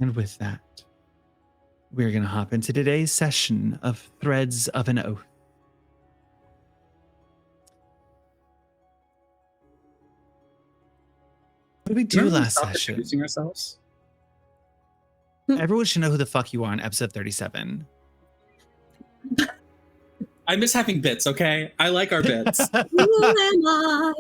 And with that, we're going to hop into today's session of Threads of an Oath. What did we do last session? Introducing ourselves. Everyone should know who the fuck you are in episode 37. I miss having bits, okay? I like our bits. Who am I?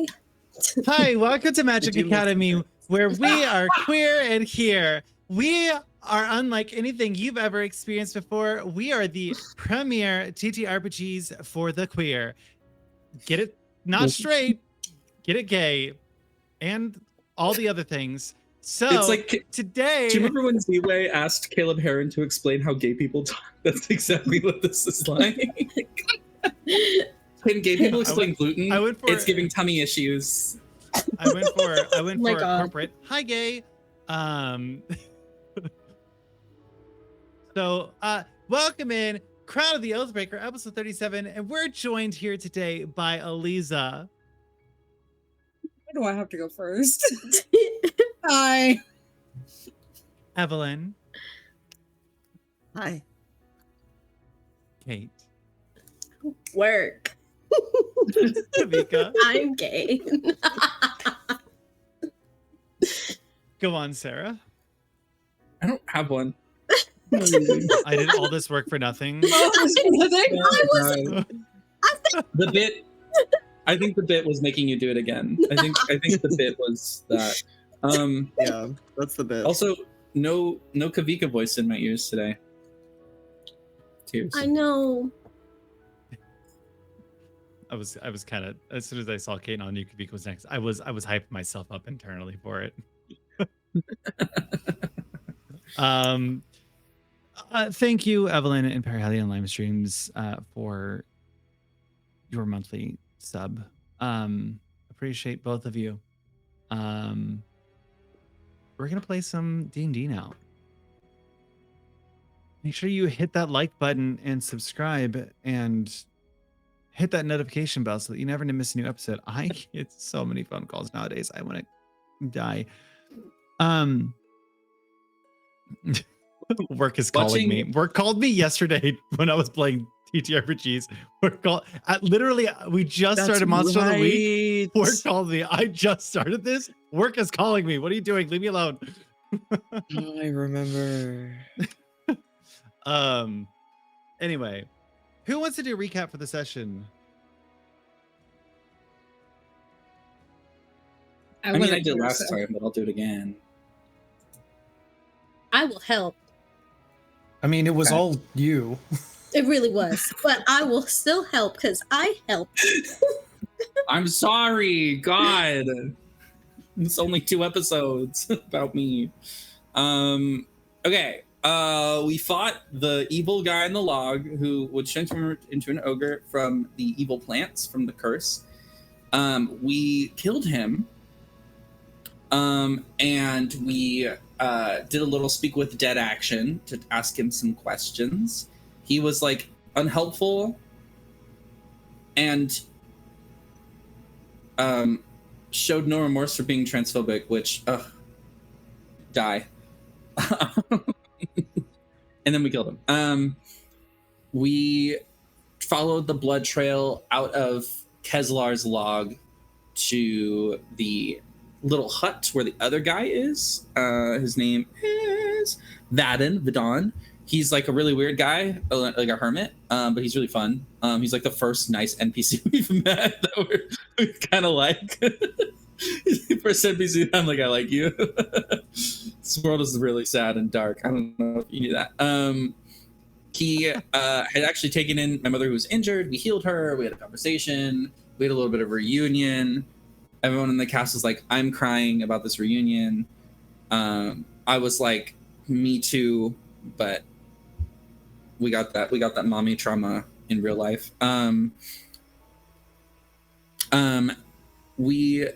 Hi, welcome to Magic Academy, where we are queer and here. We are unlike anything you've ever experienced before. We are the premier TTRPGs for the queer. Get it not straight, get it gay, and all the other things. So It's like today, do you remember when Z-Way asked Caleb Heron to explain how gay people talk? That's exactly what this is like. Can gay people explain gluten? It's giving tummy issues. I went for a God. corporate. Hi, gay. So welcome in Crown of the Oathbreaker, episode 37, and we're joined here today by Eliza. Why do I have to go first? Hi. Evelyn. Hi. Kate. Work. Kavika. I'm gay. Go on, Sarah. I don't have one. I did all this work for nothing. The bit. I think the bit was making you do it again. I think the bit was that. Yeah, that's the bit. Also, no Kavika voice in my ears today. Tears. I know. I was kind of, as soon as I saw Kate on New Kavika was next, I was hyping myself up internally for it. Thank you, Evelyn and Perihelion Lime Streams, for your monthly sub. Appreciate both of you. We're gonna play some D&D now. Make sure you hit that like button and subscribe and hit that notification bell so that you never miss a new episode. I get so many phone calls nowadays. I want to die. Work is calling me. Work called me yesterday when I was playing TTRPGs. Work called. Literally, we just started Monster of the Week. Work called me. I just started this. Work is calling me. What are you doing? Leave me alone. I remember. Anyway, who wants to do a recap for the session? I mean, I did last time, but I'll do it again. I will help. I mean, it was all you. It really was. But I will still help because I helped. I'm sorry. God. It's only 2 episodes about me. Okay. We fought the evil guy in the log who would transform into an ogre from the evil plants from the curse. We killed him. And we did a little speak with dead action to ask him some questions. He was like unhelpful and showed no remorse for being transphobic, which die. And then we killed him. We followed the blood trail out of Keslar's log to the little hut where the other guy is. His name is Vidon. He's like a really weird guy, like a hermit, but he's really fun. He's like the first nice NPC we've met that we kind of like. He's the first NPC I'm like, I like you. This world is really sad and dark. I don't know if you knew that. He had actually taken in my mother who was injured. We healed her. We had a conversation. We had a little bit of reunion. Everyone in the cast was like, I'm crying about this reunion. I was like, me too, but we got that mommy trauma in real life. We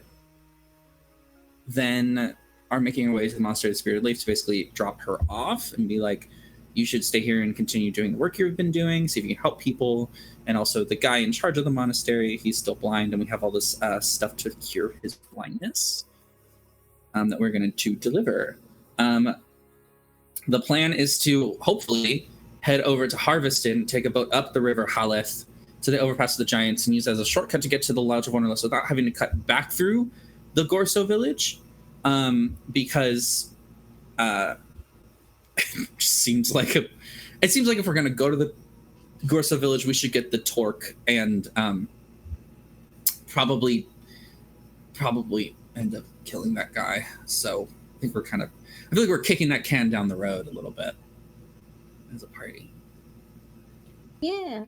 then are making our way to the Monastery of the Spirit Leaf to basically drop her off and be like, you should stay here and continue doing the work you've been doing, see if you can help people. And also the guy in charge of the monastery, he's still blind, and we have all this stuff to cure his blindness that we're going to deliver. The plan is to hopefully head over to Harveston, take a boat up the river Haleth to the overpass of the Giants, and use it as a shortcut to get to the Lodge of Wonderlust without having to cut back through the Gorso village, because it seems like if we're gonna go to the Gorso village, we should get the Torque and probably end up killing that guy. So I feel like we're kicking that can down the road a little bit as a party. Yeah.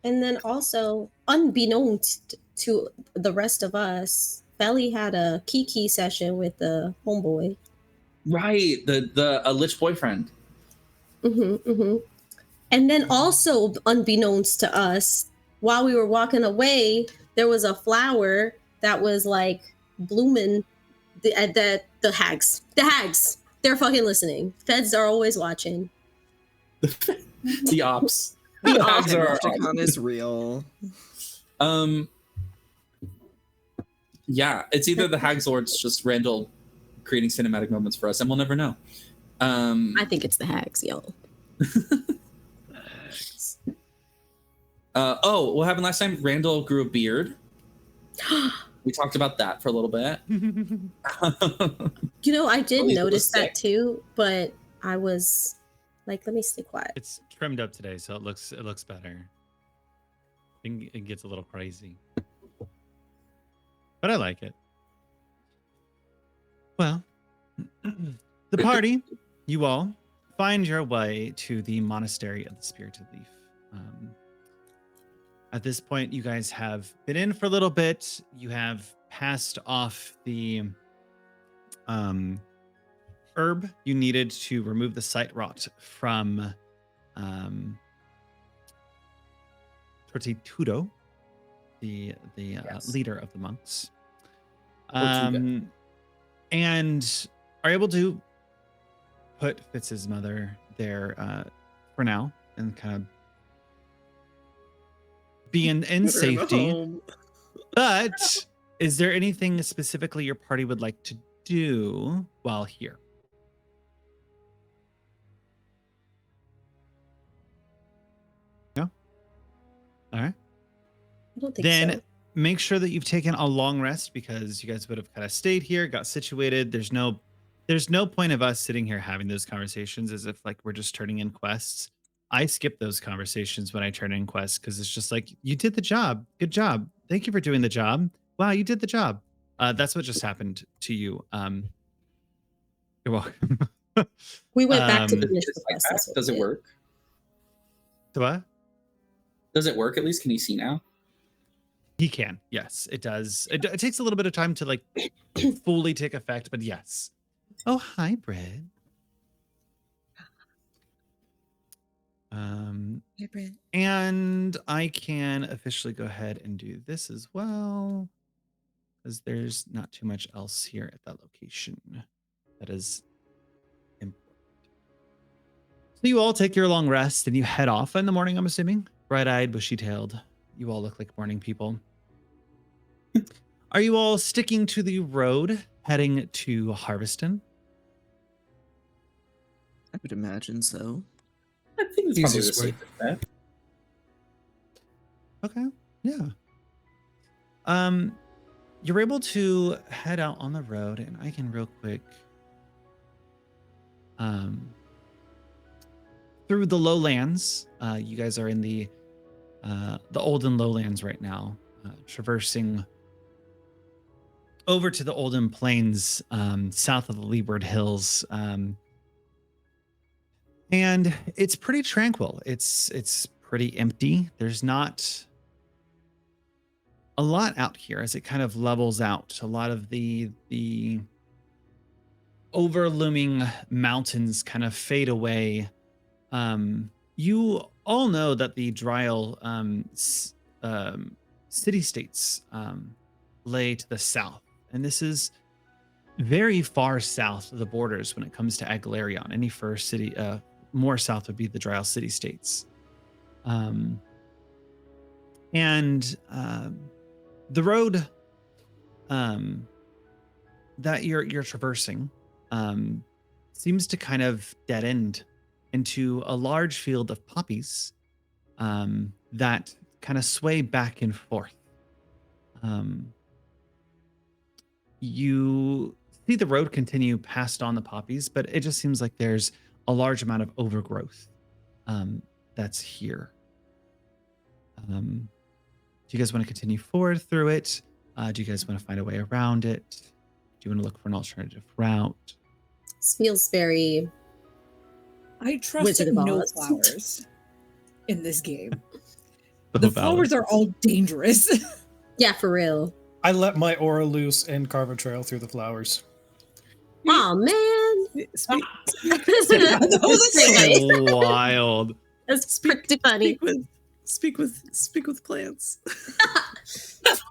And then also, unbeknownst to the rest of us, Belly had a kiki session with the homeboy. Right, the Lich boyfriend. And then also, unbeknownst to us, while we were walking away, there was a flower that was like blooming. The hags, they're fucking listening. Feds are always watching. The ops. The hags are is real. Yeah, it's either the hags or it's just Randall creating cinematic moments for us, and we'll never know. I think it's the hags, yo. What happened last time? Randall grew a beard. We talked about that for a little bit. You know, I did Well, notice that too, but I was like, let me stay quiet. It's trimmed up today, so it looks better. It gets a little crazy, but I like it. Well, the party, you all find your way to the monastery of the Spirited Leaf. At this point, you guys have been in for a little bit. You have passed off the herb you needed to remove the sight rot from Tortitudo, the Yes. leader of the monks, Tortuga. and are able to put Fitz's mother there for now and kind of be in safety. But is there anything specifically your party would like to do while here? No? All right. I don't think Then so. make sure that you've taken a long rest, because you guys would have kind of stayed here, got situated. There's no point of us sitting here having those conversations as if like we're just turning in quests. I skip those conversations when I turn in quests because it's just like, you did the job. Good job. Thank you for doing the job. Wow, you did the job. That's what just happened to you. You're welcome. We went back to Um, finish the Just like quest. that. That's what Does we it did. work? So what? Does it work at least? Can you see now? He can. Yes, it does. It takes a little bit of time to like fully take effect, but yes. Oh, hi, Brett. Hey, Brent. And I can officially go ahead and do this as well, because there's not too much else here at that location that is important. So you all take your long rest and you head off in the morning, I'm assuming. Bright-eyed, bushy-tailed. You all look like morning people. Are you all sticking to the road heading to Harveston? I would imagine so. I think it's probably the Easiest way. safest bet. Okay. Yeah. You're able to head out on the road, and I can real quick through the lowlands. You guys are in the Olden lowlands right now, traversing over to the Olden Plains, south of the Leeward Hills. And it's pretty tranquil. It's pretty empty. There's not a lot out here as it kind of levels out. A lot of the overlooming mountains kind of fade away. You all know that the Dryal city-states lay to the south, and this is very far south of the borders when it comes to Agalarion. Any first city, more south would be the Dryal city-states. And the road that you're traversing seems to kind of dead end into a large field of poppies that kind of sway back and forth. You see the road continue past on the poppies, but it just seems like there's a large amount of overgrowth that's here. Do you guys want to continue forward through it? Do you guys want to find a way around it? Do you want to look for an alternative route? This feels very. I trust Wizard of no Oz. flowers in this game. So The valid. flowers are all dangerous. Yeah, for real. I let my aura loose and carve a trail through the flowers. Oh man, Speak, that's Wild. pretty funny. speak with plants.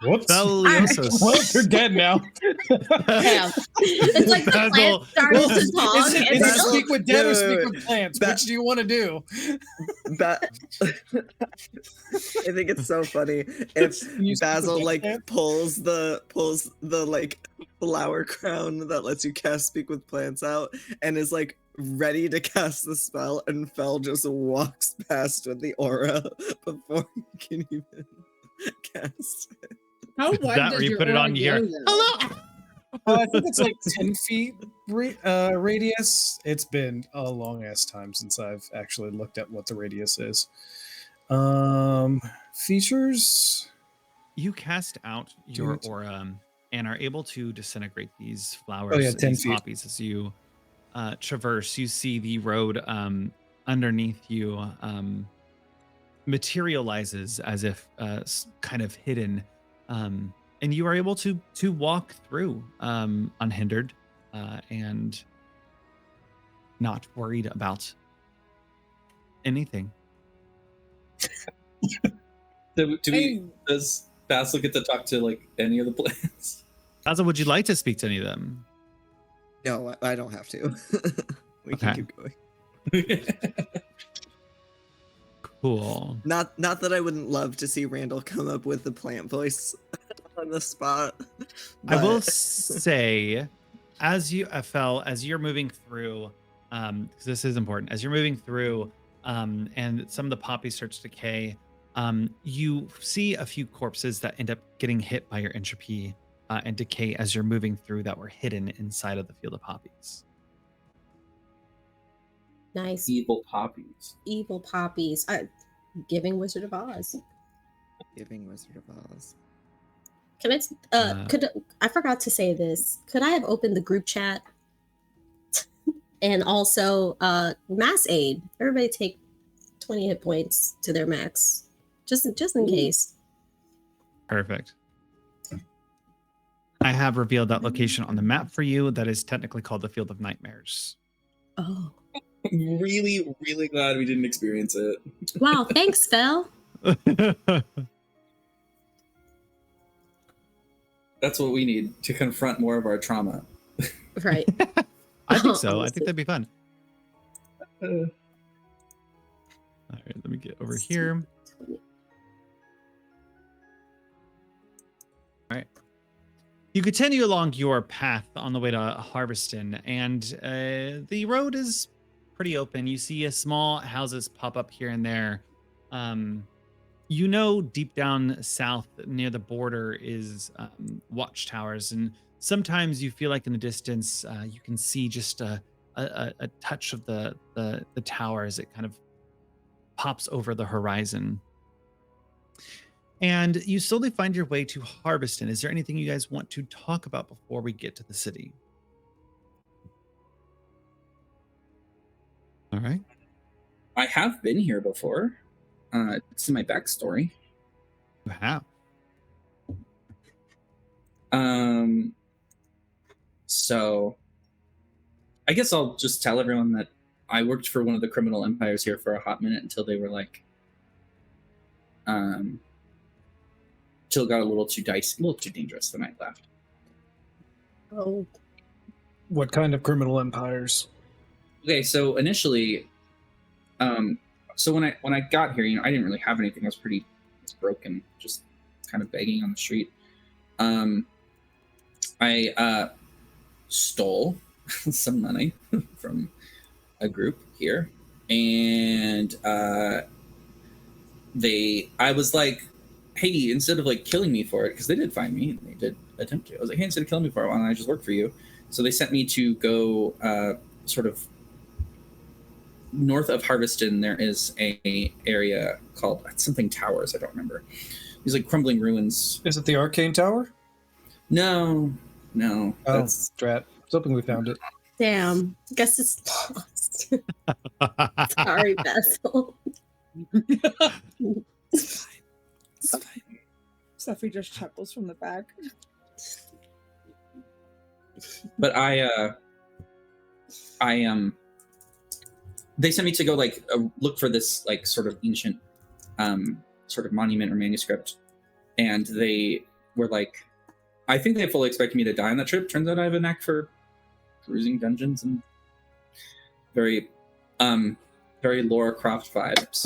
Whoops. Beliosos. Well, they're dead now. Yeah. It's like the plant started to talk. Is it and then- speak with dead or Wait, speak wait, with plants? That- Which do you want to do? That I think it's so funny if You speak Basil with like plants? pulls the like flower crown that lets you cast speak with plants out and is like ready to cast the spell, and Fel just walks past with the aura before he can even cast it. How Is wide that does where you your put it aura on here? go, though? Hello. I think it's like 10 feet radius. It's been a long ass time since I've actually looked at what the radius is. Features. You cast out your Dude. aura and are able to disintegrate these flowers, 10 these feet. poppies as you traverse. You see the road underneath you materializes as if kind of hidden, and you are able to walk through unhindered and not worried about anything. Does Basil get to talk to like any of the plants? Basil, would you like to speak to any of them? No, I don't have to. We Okay. can keep going. Cool. Not that I wouldn't love to see Randall come up with the plant voice on the spot. I will but- say, as you're moving through, 'cause this is important, as you're moving through, and some of the poppies start to decay, you see a few corpses that end up getting hit by your entropy and decay as you're moving through that were hidden inside of the field of poppies. Nice. Evil poppies. Evil poppies. Giving Wizard of Oz. Giving Wizard of Oz. Can I? I forgot to say this? Could I have opened the group chat? And also, mass aid. Everybody take 20 hit points to their max, just in case. Perfect. I have revealed that location on the map for you. That is technically called the Field of Nightmares. Oh, I'm really, really glad we didn't experience it. wow! Thanks, Fel. That's what we need to confront more of our trauma. Right. I think so. I Honestly. think that'd be fun. All right, let me get over here. All right. You continue along your path on the way to Harveston, and the road is pretty open. You see a small houses pop up here and there. You know, deep down south near the border is watchtowers, and sometimes you feel like in the distance you can see just a touch of the tower as it kind of pops over the horizon. And you slowly find your way to Harveston. Is there anything you guys want to talk about before we get to the city? All right. I have been here before. It's in my backstory. You have. So I guess I'll just tell everyone that I worked for one of the criminal empires here for a hot minute until they were like, till it got a little too dicey, a little too dangerous. Then I left. Oh, What kind of criminal empires? Okay, so initially, so when I got here, I didn't really have anything. I was broken, just kind of begging on the street. I stole some money from a group here, and I was like, hey, instead of like killing me for it, because they did find me and they did attempt to. I was like, hey, instead of killing me for it, why don't I just work for you? So they sent me to go sort of north of Harveston. There is a area called something Towers. I don't remember. These like crumbling ruins. Is it the Arcane Tower? No. Oh, That's drat. I was hoping we found it. Damn. Guess it's lost. Sorry, Basil. It's fine. It's fine. Steffi just chuckles from the back. But they sent me to go like look for this like sort of ancient sort of monument or manuscript, and they were like, I think they fully expected me to die on that trip. Turns out I have a knack for cruising dungeons and very Laura Croft vibes.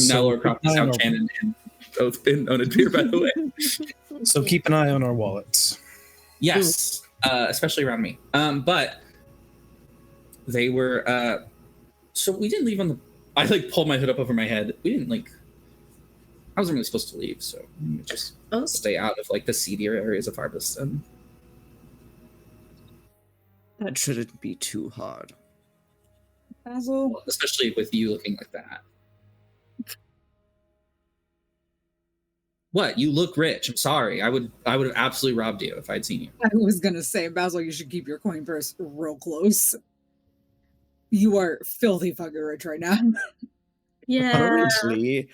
Now Laura Croft is now canon in Oathbreaker, by the way. So keep an eye on our wallets. Yes, especially around me. But they were. So we didn't leave on the. I like pulled my hood up over my head. We didn't like. I wasn't really supposed to leave, so we just stay out of like the seedier areas of Harveston. That shouldn't be too hard. Basil. Especially with you looking like that. What? You look rich. I'm sorry. I would have absolutely robbed you if I'd seen you. I was gonna say, Basil, you should keep your coin purse real close. You are filthy fucking rich right now. Yeah. Currently,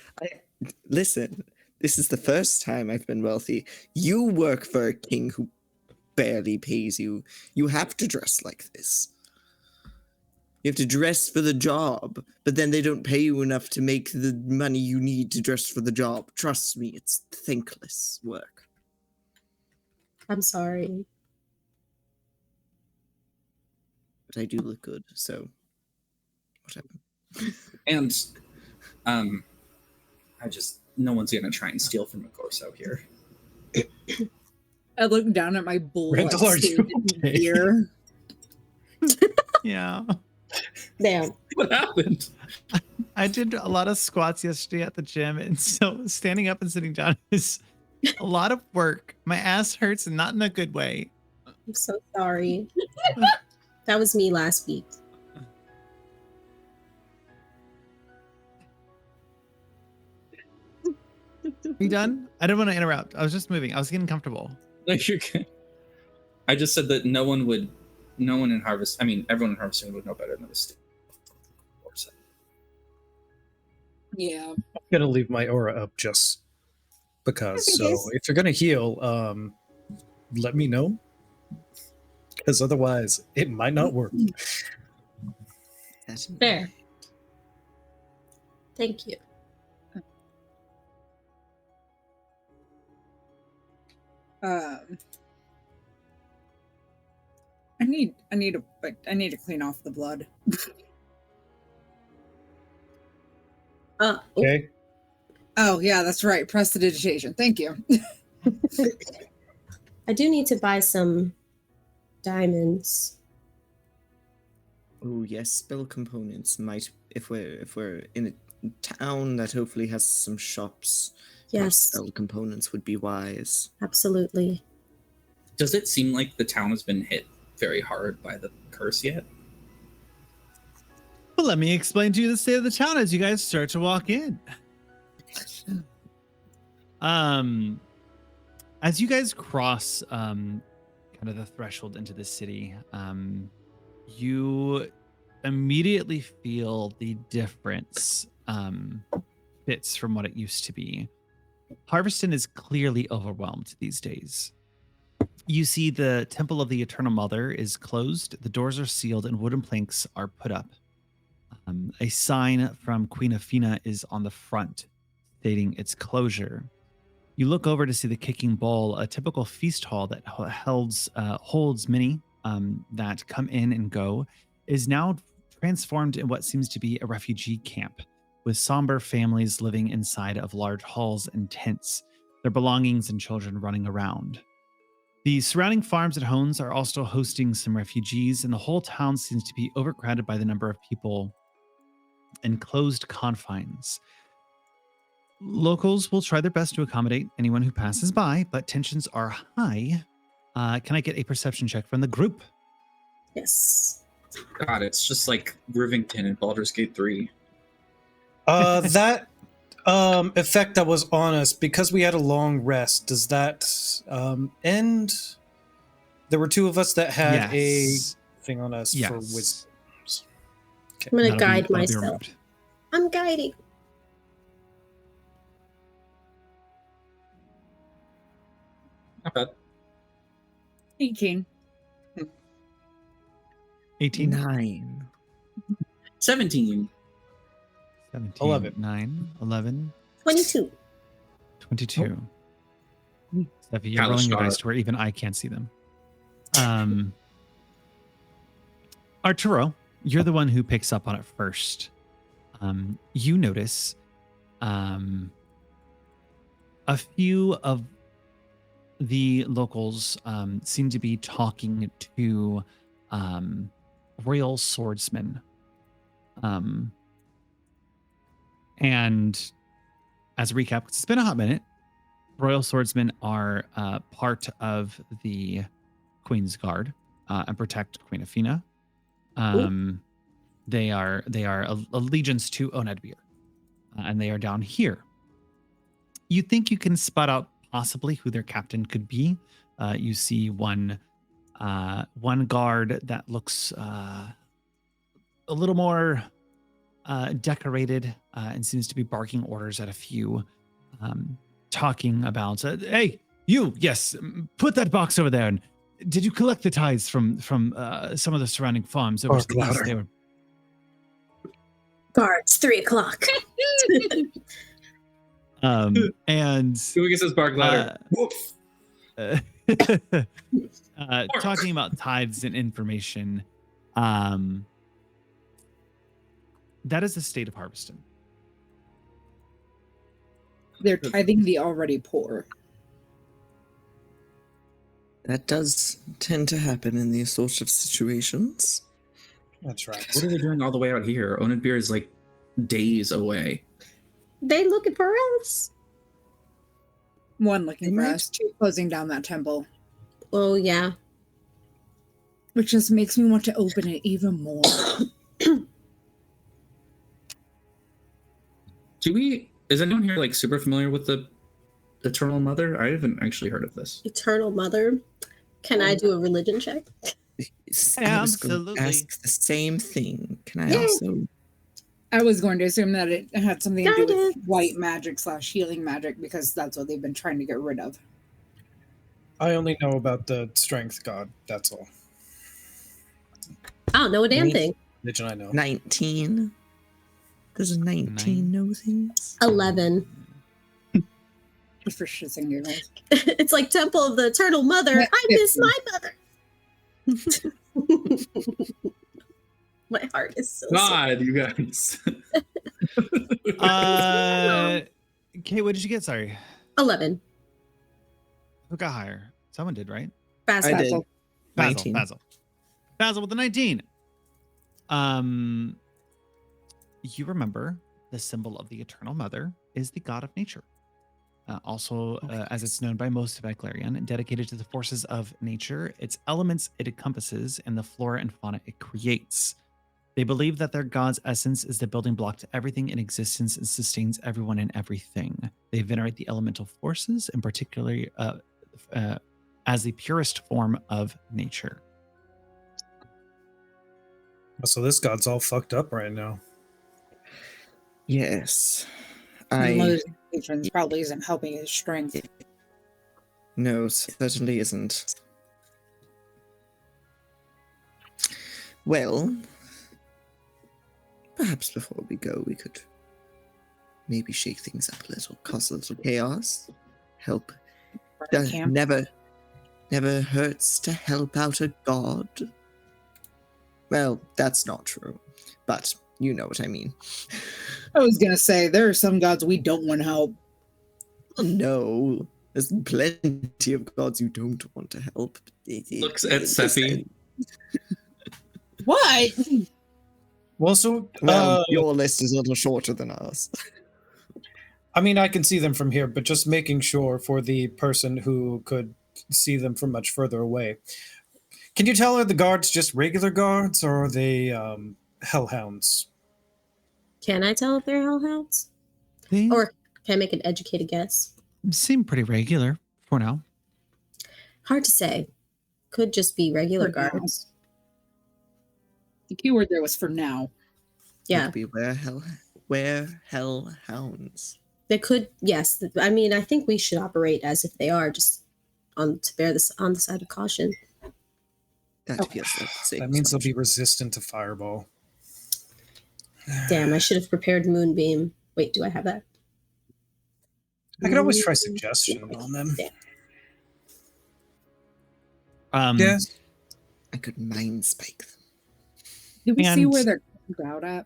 listen, this is the first time I've been wealthy. You work for a king who barely pays you. You have to dress like this. You have to dress for the job, but then they don't pay you enough to make the money you need to dress for the job. Trust me, it's thankless work. I'm sorry. But I do look good, so whatever. And no one's gonna try and steal from a Corso here. I look down at my Randall, are you okay? beer. Yeah. Damn. What happened? I did a lot of squats yesterday at the gym, and so standing up and sitting down is a lot of work. My ass hurts, and not in a good way. I'm so sorry. That was me last week. You done? I didn't want to interrupt. I was just moving. I was getting comfortable. No, you're good. I just said that no one in Harvest. I mean, everyone in Harveston would know better than this. Yeah. I'm gonna leave my aura up just because. Okay, So guys. if you're gonna heal, let me know. Because otherwise, it might not work. That's Fair. Thank you. I need to clean off the blood. Okay. Oh yeah, that's right. Prestidigitation. Thank you. I do need to buy some diamonds. Oh yes, spell components might if we're in a town that hopefully has some shops. perhaps Yes, spell components would be wise. absolutely. Does it seem like the town has been hit very hard by the curse yet? Well, let me explain to you the state of the town as you guys start to walk in. As you guys cross kind of the threshold into the city, you immediately feel the difference bits from what it used to be. Harveston is clearly overwhelmed these days. You see the Temple of the Eternal Mother is closed, the doors are sealed, and wooden planks are put up. A sign from Queen Athena is on the front stating its closure. You look over to see the Kicking Bowl, a typical feast hall that holds many that come in and go, is now transformed in what seems to be a refugee camp, with somber families living inside of large halls and tents, their belongings and children running around. The surrounding farms and homes are also hosting some refugees, and the whole town seems to be overcrowded by the number of people and closed confines. Locals will try their best to accommodate anyone who passes by, but tensions are high. Can I get a perception check from the group? Yes. God, it's just like Rivington and Baldur's Gate 3. That effect that was on us, because we had a long rest, does that end? There were two of us that had Yes. a thing on us Yes. for wisdom. I'm gonna That'll be- guide that'll be myself. removed. I'm guiding. Not bad. 18. 18, 9. 17. 17, 11. 9, 11, 22. 22. Steffi, you're Kyle rolling your Star. dice to where even I can't see them. Arturo, you're the one who picks up on it first. You notice a few of the locals seem to be talking to royal swordsmen. And as a recap, 'cause it's been a hot minute, royal swordsmen are part of the Queen's Guard and protect Queen Athena. They are allegiance to Oathbreaker, and they are down here. You think you can spot out possibly who their captain could be. You see one guard that looks a little more decorated and seems to be barking orders at a few, talking about, hey, you, yes, put that box over there. And did you collect the tithes from some of the surrounding farms over to the east? They were Guards, 3 o'clock. Who and says bark louder? Woof. talking about tithes and information. That is the state of Harveston. They're tithing the already poor. That does tend to happen in these sorts of situations. That's right. What are they doing all the way out here? Oathbreaker is like days away. They looking for us. One looking They for might- us, two closing down that temple, Oh, yeah. which just makes me want to open it even more. Is anyone here like super familiar with the Eternal Mother? I haven't actually heard of this. Eternal Mother. Can I do a religion check? I was going Absolutely. to ask the same thing. Can I Yeah. also? I was going to assume that it had something to do with Guidance. white magic / healing magic because that's what they've been trying to get rid of. I only know about the strength god. That's all. I don't know a damn Me? thing. Religion I know. 19. Does a 19 know things? 11. Just for shits and giggles. It's like Temple of the Eternal Mother. Yeah, I miss my mother. My heart is so sad. God, you guys. Kate, what did you get? Sorry. 11. Who got higher? Someone did, right? Fast I did. Basil. Basil. 19. Basil with the 19. You remember the symbol of the Eternal Mother is the god of nature. Also, as it's known by most of Eclarion, dedicated to the forces of nature, its elements it encompasses, and the flora and fauna it creates. They believe that their god's essence is the building block to everything in existence and sustains everyone and everything. They venerate the elemental forces, and particularly as the purest form of nature. So this god's all fucked up right now. Yes. The I mother's patrons probably isn't helping his strength. no, certainly isn't. Well, perhaps before we go, we could maybe shake things up a little, cause a little chaos, help. Camp. Never hurts to help out a god. Well, that's not true, but you know what I mean. I was gonna say there are some gods we don't want to help. No, There's plenty of gods you don't want to help. Looks at Sephi. What? Well, so Well, your list is a little shorter than ours. I mean, I can see them from here, but just making sure for the person who could see them from much further away. Can you tell, are the guards just regular guards, or are they hellhounds? Can I tell if they're hellhounds? They Or can I make an educated guess? seem pretty regular for now. Hard to say. Could just be regular For now. guards. The keyword there was for now. Yeah, Would be where hell hounds. they could. Yes, I mean, I think we should operate as if they are, just to bear this on the side of caution. That feels like a safe That means they'll be assumption. resistant to fireball. Damn, I should have prepared moonbeam. Wait, do I have that? I could always try suggestion on them. Yes. I could mind spike them. Did we see And- where they're camped out at?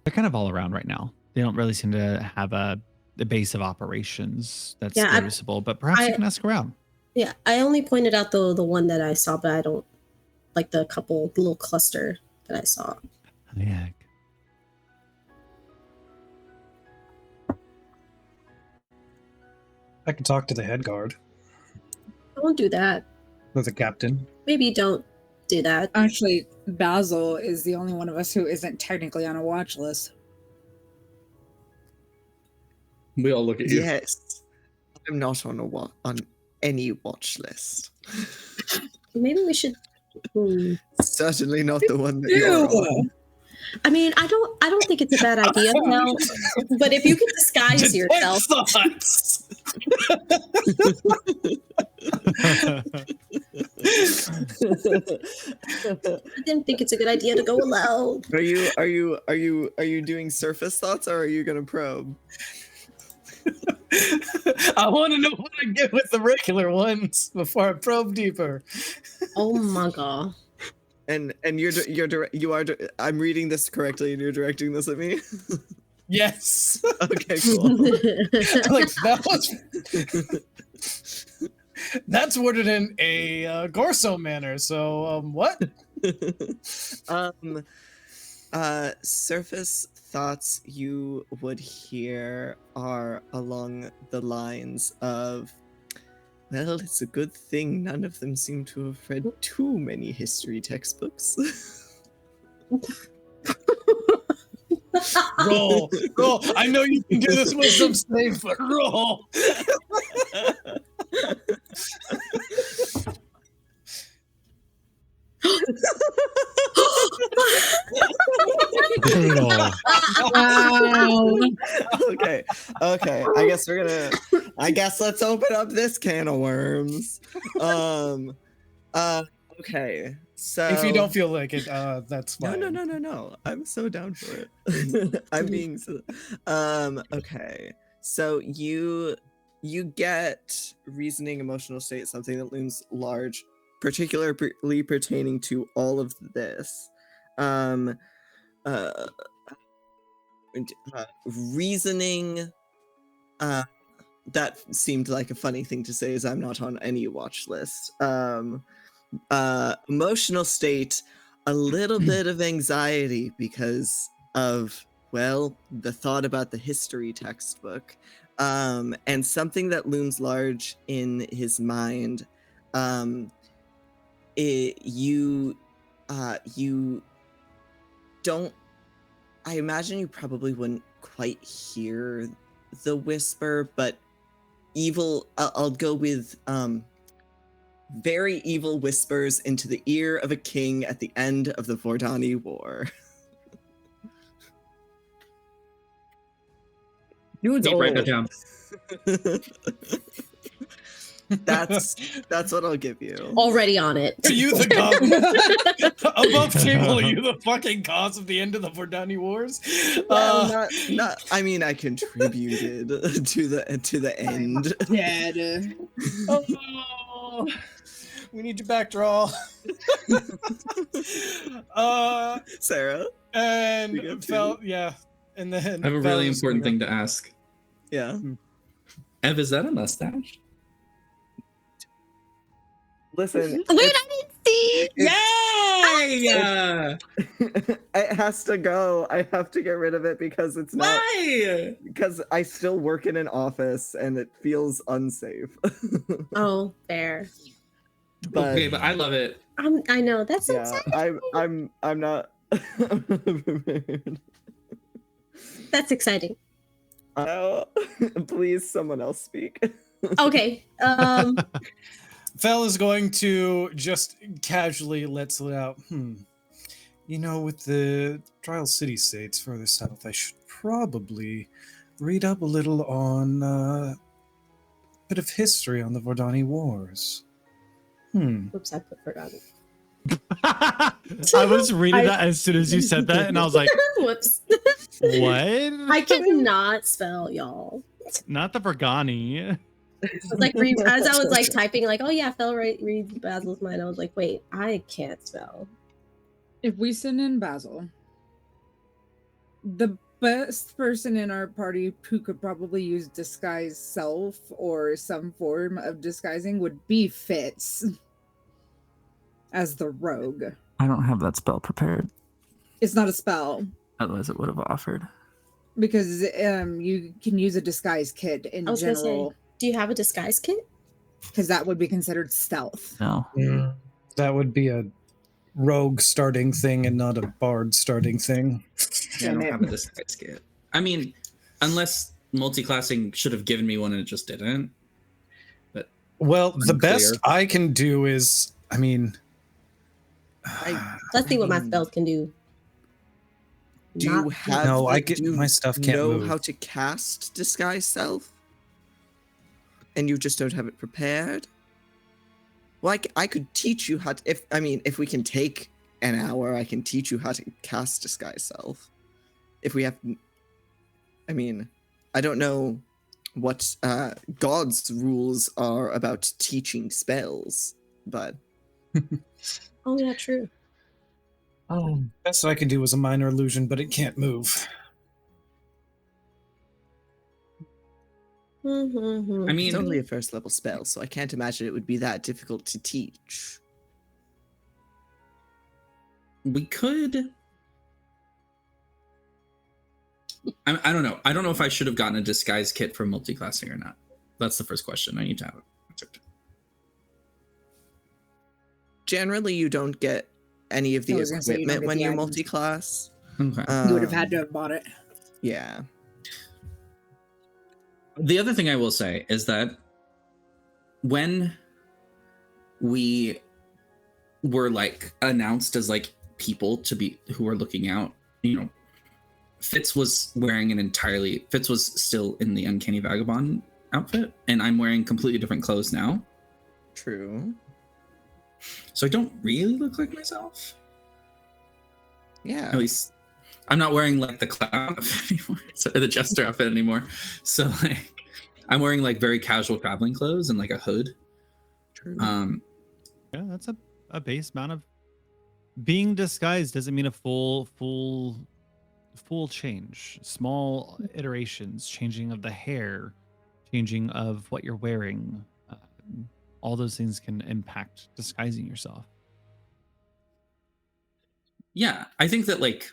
They're kind of all around right now. They don't really seem to have a base of operations that's Yeah, noticeable, but perhaps you can ask around. Yeah, I only pointed out the one that I saw, but I don't like the little cluster that I saw. Yeah. I can talk to the head guard Don't do that. or the captain. Maybe don't do that. Actually, Basil is the only one of us who isn't technically on a watch list. We all look at you. Yes. I'm not on on any watch list. Maybe we should. Certainly not the one that you're on. I mean, I don't think it's a bad idea now. But if you could disguise yourself, Thoughts. I didn't think it's a good idea to go alone. Are you doing surface thoughts or are you gonna probe? I want to know what I get with the regular ones before I probe deeper. Oh my god. And I'm reading this correctly and you're directing this at me? Yes. Okay, cool. Like that was. That's worded in a Gorso manner. So what? Surface thoughts you would hear are along the lines of, well, it's a good thing none of them seem to have read too many history textbooks. Roll. I know you can do this with some safe, but roll. Brutal. Wow. Okay. I guess let's open up this can of worms. Okay. So If you don't feel like it, that's fine. No. I'm so down for it. I'm being so okay. So you get reasoning, emotional state, something that looms large, particularly pertaining to all of this. Reasoning, that seemed like a funny thing to say, as I'm not on any watch list. Emotional state, a little bit of anxiety because of, well, the thought about the history textbook, and something that looms large in his mind. You don't. I imagine you probably wouldn't quite hear the whisper, but evil. I'll go with very evil whispers into the ear of a king at the end of the Vordani War. Dude's Wait, write that old. down. That's what I'll give you. Already on it. Are you the god above table? Are you the fucking cause of the end of the Vordani Wars? Well, not. I mean, I contributed to the end. Dead. Oh, we need your backdraw. Sarah. You And have felt, yeah, and then I have a really important thing to ask. Yeah. Ev, is that a mustache? Listen, Wait, I didn't see. Yay! it has to go. I have to get rid of it because it's not. Why? Because I still work in an office and it feels unsafe. Oh, fair. But Okay, but I love it. I know that's so yeah, exciting. I'm not prepared. That's exciting. Please, someone else speak. Okay. Fel is going to just casually let slip out. You know, with the Trial City states further south, I should probably read up a little on a bit of history on the Vordani Wars. Oops, I put forgotten. I was reading that as soon as you said that, and I was like, Whoops. what? I cannot spell, y'all. Not the Vergani. I was like, as I was like typing, like, oh yeah, Fel reads Basil's mind. I was like, wait, I can't spell. If we send in Basil, the best person in our party who could probably use disguise self or some form of disguising would be Fitz as the rogue. I don't have that spell prepared. It's not a spell Otherwise, it would have offered. because you can use a disguise kit in I was gonna say, general do you have a disguise kit? because that would be considered stealth. No. That would be a rogue starting thing and not a bard starting thing. Yeah, I don't have a disguise kit. I mean, unless multi-classing should have given me one and it just didn't. Well, the Unclear. best I can do is, I mean, Let's see what my spells can do. Do you Not- have? No, I do can- you my stuff can't know move. how to cast disguise self, and you just don't have it prepared. Well, I could teach you how to. If we can take an hour, I can teach you how to cast disguise self. If we have, I don't know what God's rules are about teaching spells, but Oh yeah, true. best I can do is a minor illusion, but it can't move. Mm-hmm. I it's mean, only a first level spell, so I can't imagine it would be that difficult to teach. we could. I don't know. I don't know if I should have gotten a disguise kit for multi-classing or not. That's the first question I need to have answered. Generally, you don't get any of I the was gonna say you don't equipment get when the you're items. multi-class. Okay. You would have had to have bought it. Yeah. The other thing I will say is that when we were like announced as like people to be who were looking out, Fitz was still in the Uncanny Vagabond outfit, and I'm wearing completely different clothes now. True. So I don't really look like myself. Yeah. At least I'm not wearing like the clown outfit anymore, or the jester outfit anymore. So like I'm wearing like very casual traveling clothes and like a hood. True. Yeah, that's a base amount of being disguised doesn't mean a full change. Small iterations, changing of the hair, changing of what you're wearing. All those things can impact disguising yourself. Yeah, I think that like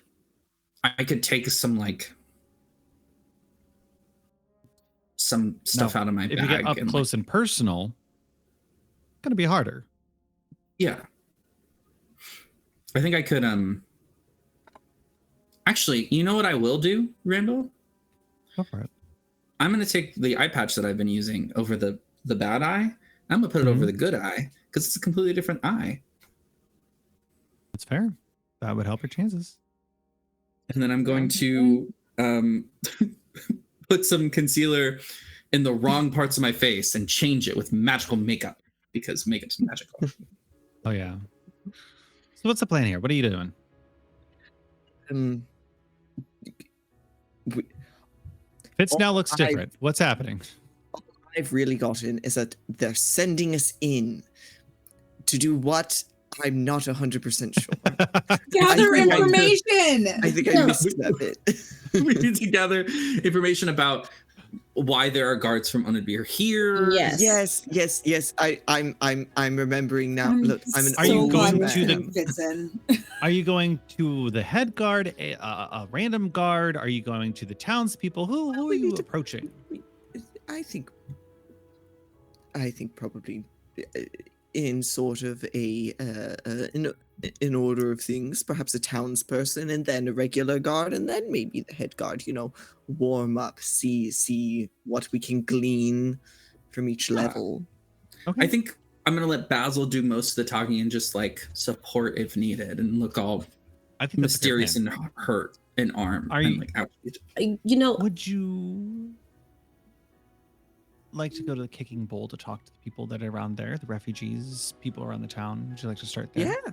I could take some stuff Now, out of my if bag. you get up and, close and personal, it's gonna be harder. Yeah. I think I could actually, you know what I will do, Randall? Go for it. I'm gonna take the eye patch that I've been using over the bad eye. I'm gonna put it over the good eye because it's a completely different eye. That's fair. That would help your chances. And then I'm going to put some concealer in the wrong parts of my face and change it with magical makeup because makeup's magical. Oh yeah. So what's the plan here? What are you doing? Fitz now looks different. What's happening? I've really gotten is that they're sending us in to do what? I'm not 100% sure. Gather think I could- information. I think I missed that bit. We need to gather information about why there are guards from Oathbreaker here. Yes. I'm remembering now. Look, I'm an Are you old going man. to the- fits in? Are you going to the head guard, a random guard? Are you going to the townspeople? Who are We you need to- approaching? I think probably in sort of in order of things, perhaps a townsperson and then a regular guard and then maybe the head guard, warm up, see what we can glean from each level. Okay. I think I'm gonna let Basil do most of the talking and just like support if needed and look all I think that's a good mysterious plan. and hurt an arm. Are and you- like ouch. Would you like to go to the Kicking Bowl to talk to the people that are around there, the refugees, people around the town? Would you like to start there? Yeah,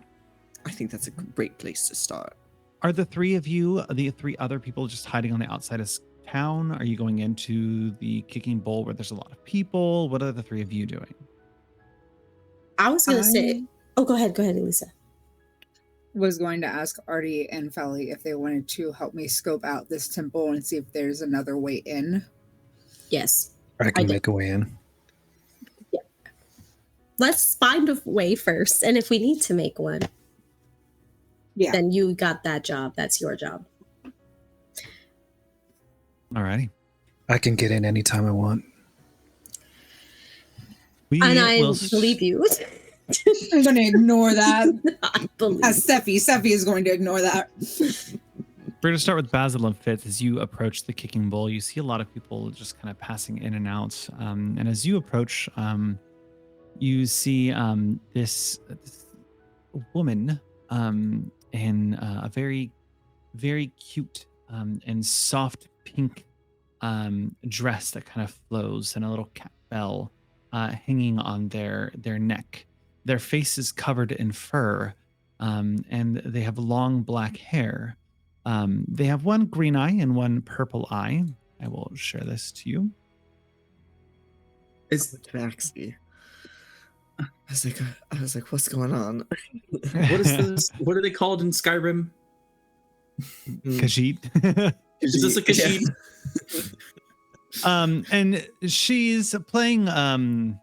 I think that's a great place to start. Are the three of you, the three other people, just hiding on the outside of town? Are you going into the Kicking Bowl where there's a lot of people? What are the three of you doing? I was gonna say. Oh, go ahead, Elisa. Was going to ask Artie and Felly if they wanted to help me scope out this temple and see if there's another way in. Yes. I can did. make a way in. Let's find a way first, and if we need to make one, then you got that job. That's your job. Alrighty. I can get in anytime I want. And I believe you. I'm going to ignore that. I believe. As Steffi is going to ignore that. We're going to start with Basil and Fitz. As you approach the Kicking Bowl, you see a lot of people just kind of passing in and out. And as you approach, you see this woman in a very, very cute and soft pink dress that kind of flows, and a little cat bell hanging on their neck. Their face is covered in fur, and they have long black hair. They have one green eye and one purple eye. I will share this to you. It's Maxie. I was like, what's going on? What is this? What are they called in Skyrim? Khajiit. Is this a Khajiit? And she's playing a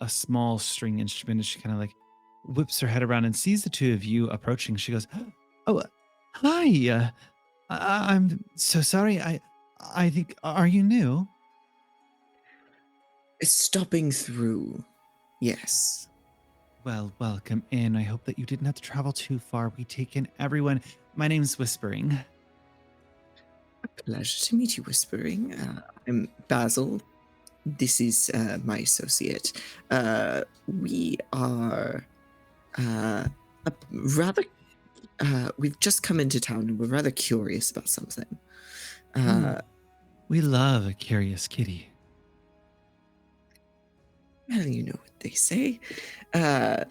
small string instrument, and she kind of like whips her head around and sees the two of you approaching. She goes, "Oh, hi. I'm so sorry. I think, are you new?" It's stopping through. Yes. Well, welcome in. I hope that you didn't have to travel too far. We take in everyone. My name's Whispering. Pleasure to meet you, Whispering. I'm Basil. This is my associate. We are rather. We've just come into town and we're rather curious about something. We love a curious kitty. Well, you know what they say. What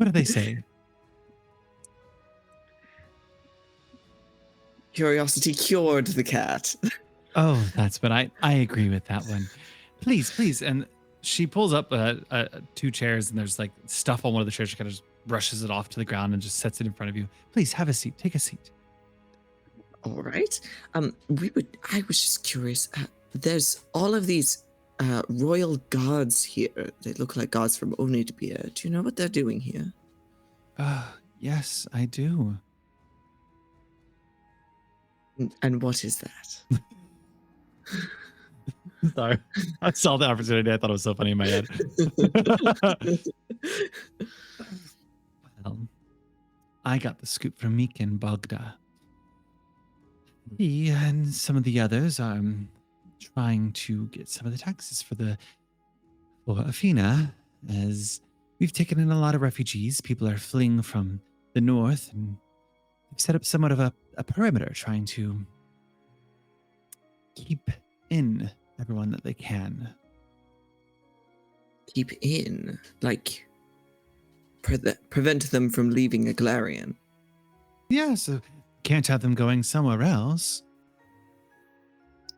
do they say? Curiosity cured the cat. Oh, that's what I agree with that one. Please. And she pulls up two chairs, and there's like stuff on one of the chairs. She kind of just brushes it off to the ground and just sets it in front of you. Please have a seat. Take a seat. All right. I was just curious. There's all of these royal guards here. They look like guards from Oathbreaker. Do you know what they're doing here? Yes, I do. And what is that? Sorry. I saw the opportunity. I thought it was so funny in my head. Well, I got the scoop from Meekin Bogda. He and some of the others are trying to get some of the taxes for Athena, as we've taken in a lot of refugees. People are fleeing from the north, and they've set up somewhat of a perimeter trying to keep in everyone that they can. Keep in? Like, prevent them from leaving Aglarian? Yeah, so can't have them going somewhere else.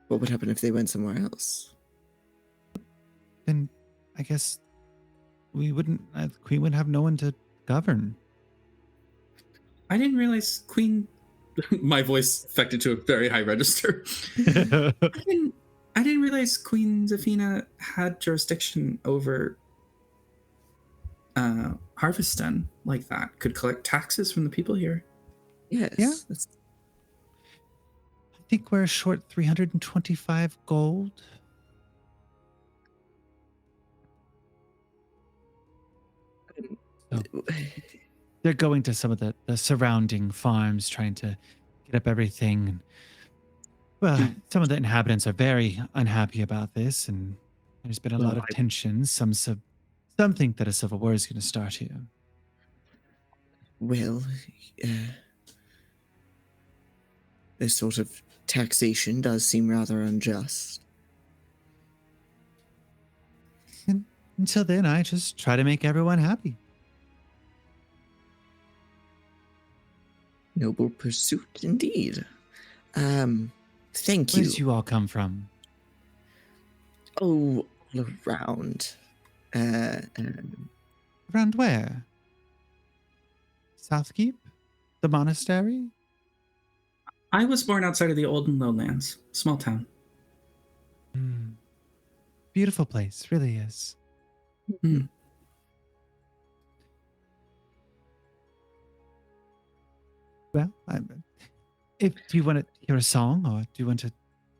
What would happen if they went somewhere else? Then I guess we wouldn't, the Queen would have no one to govern. I didn't realize Queen. My voice affected to a very high register. I didn't realize Queen Zafina had jurisdiction over Harveston like that. Could collect taxes from the people here. Yes. Yeah. That's, I think we're short 325 gold. So they're going to some of the surrounding farms trying to get up everything. Well, some of the inhabitants are very unhappy about this, and there's been a lot of tension. Some think that a civil war is going to start here. well, this sort of taxation does seem rather unjust. And until then, I just try to make everyone happy. Noble pursuit indeed. Thank Where you. did you all come from? Oh, all around. Around where? Southkeep? The monastery? I was born outside of the Olden Lowlands, small town. Beautiful place, really is. Hmm. Well, if do you want to hear a song, or do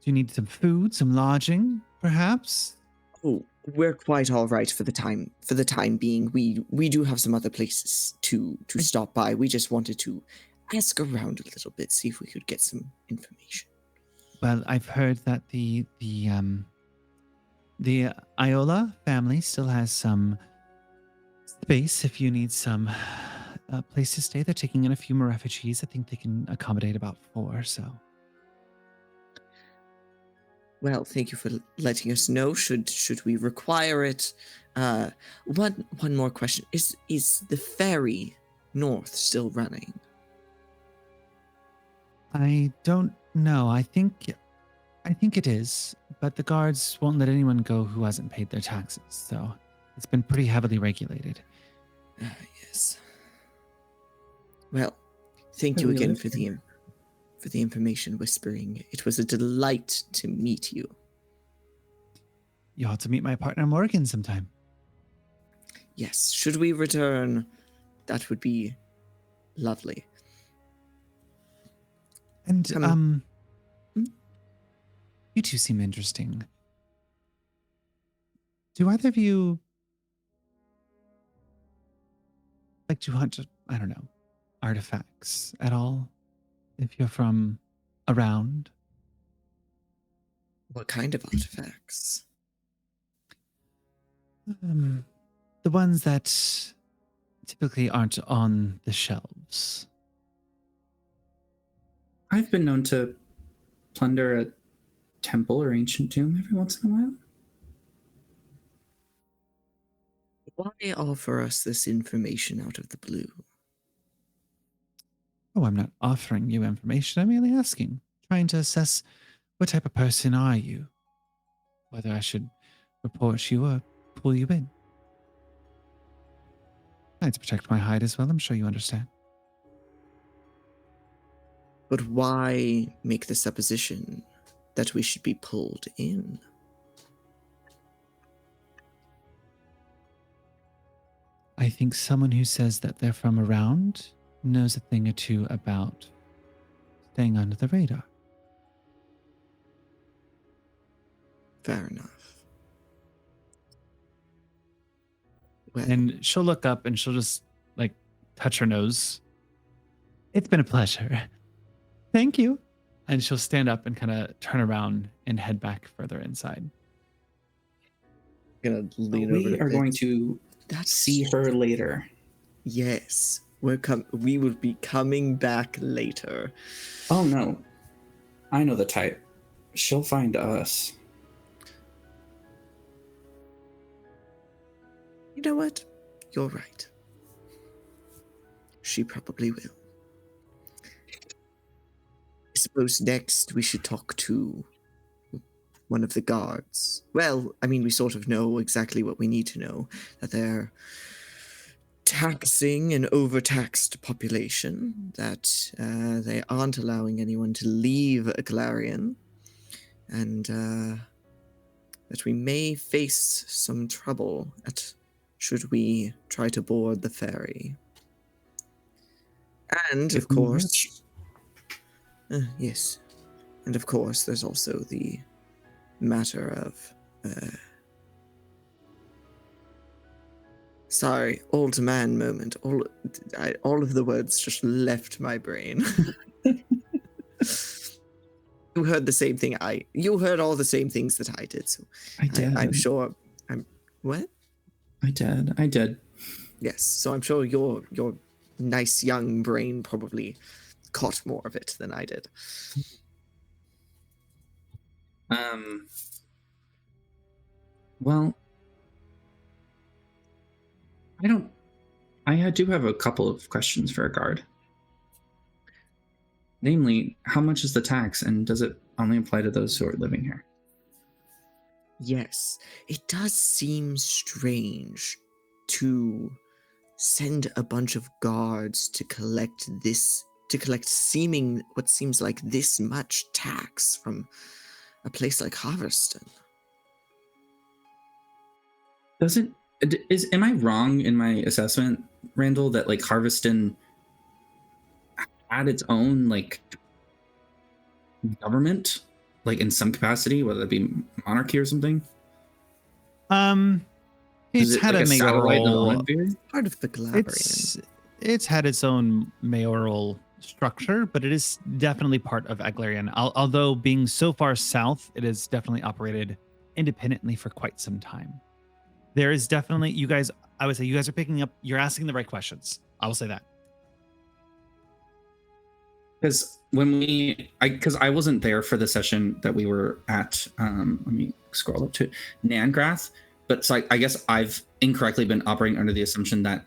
you need some food, some lodging, perhaps? Oh, we're quite all right for the time. For the time being, we do have some other places to stop by. We just wanted to ask around a little bit, see if we could get some information. Well, I've heard that the Iola family still has some space if you need some place to stay. They're taking in a few more refugees. I think they can accommodate about 4, so. Well, thank you for letting us know. Should we require it? One more question: Is the ferry north still running? I don't know. I think it is, but the guards won't let anyone go who hasn't paid their taxes. So it's been pretty heavily regulated. Yes. Well, thank you again for the information, Whispering. It was a delight to meet you. You ought to meet my partner Morgan sometime. Yes, should we return, that would be lovely. And you two seem interesting. Do either of you like to hunt, I don't know, artifacts at all? If you're from around? What kind of artifacts? The ones that typically aren't on the shelves. I've been known to plunder a temple or ancient tomb every once in a while. Why offer us this information out of the blue? Oh, I'm not offering you information. I'm merely asking, trying to assess what type of person are you, whether I should report you or pull you in. I like to protect my hide as well. I'm sure you understand. But why make the supposition that we should be pulled in? I think someone who says that they're from around knows a thing or two about staying under the radar. Fair enough. Well, And she'll look up and she'll just like touch her nose. It's been a pleasure. Thank you. And she'll stand up and kind of turn around and head back further inside. I'm gonna lean over. We are going to see her later. Yes, we will be coming back later. Oh no, I know the type. She'll find us. You know what? You're right. She probably will. I suppose next we should talk to one of the guards. Well, I mean, we sort of know exactly what we need to know, that they're taxing an overtaxed population, that they aren't allowing anyone to leave Galarian, and that we may face some trouble should we try to board the ferry. And of course, yes, and of course, there's also the matter of. Sorry, old man moment. All of the words just left my brain. You heard the same thing you heard all the same things that I did, so I did. I'm sure what? I did. Yes, so I'm sure your nice young brain probably caught more of it than I did. Well, I do have a couple of questions for a guard. Namely, how much is the tax, and does it only apply to those who are living here? Yes, it does seem strange to send a bunch of guards to collect what seems like this much tax from a place like Harveston. Am I wrong in my assessment, Randall, that like Harveston had its own like government, like in some capacity, whether it be monarchy or something? It's had like a mayoral. Part of the Galabarian. It's had its own mayoral structure, but it is definitely part of Aglarian. Although being so far south, it has definitely operated independently for quite some time. There is definitely, I would say you guys are you're asking the right questions. I will say that. Because I wasn't there for the session that we were at. Let me scroll up to Nangrath. But so I guess I've incorrectly been operating under the assumption that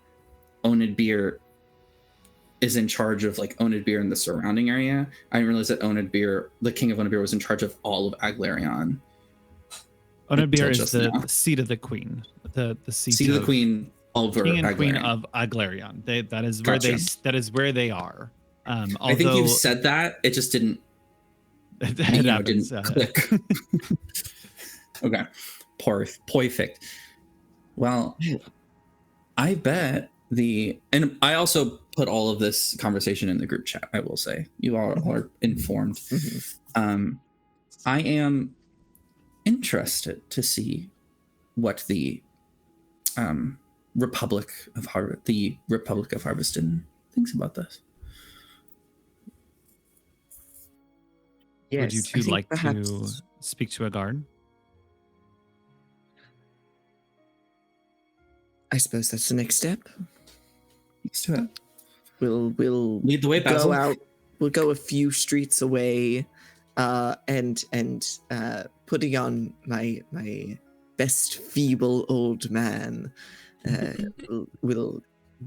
Onid Beer is in charge of like Onid Beer and the surrounding area. I didn't realize that Onid Beer, the king of Onid Beer, was in charge of all of Aglarion. Onid Beer is the seat of the queen. The seat of the queen over king and Aglarion. Queen of Aglarion. That is where they are. I think you said that. It just didn't. It didn't click. Okay. Perfect. Well, I bet and I also put all of this conversation in the group chat. I will say you all are informed. Mm-hmm. I am interested to see what the Republic of Harveston thinks about this. Yes, would you two like to speak to a guard? I suppose that's the next step. Let's do it. We'll lead the way, Basil. Go out. We'll go a few streets away, and putting on my best feeble old man. We'll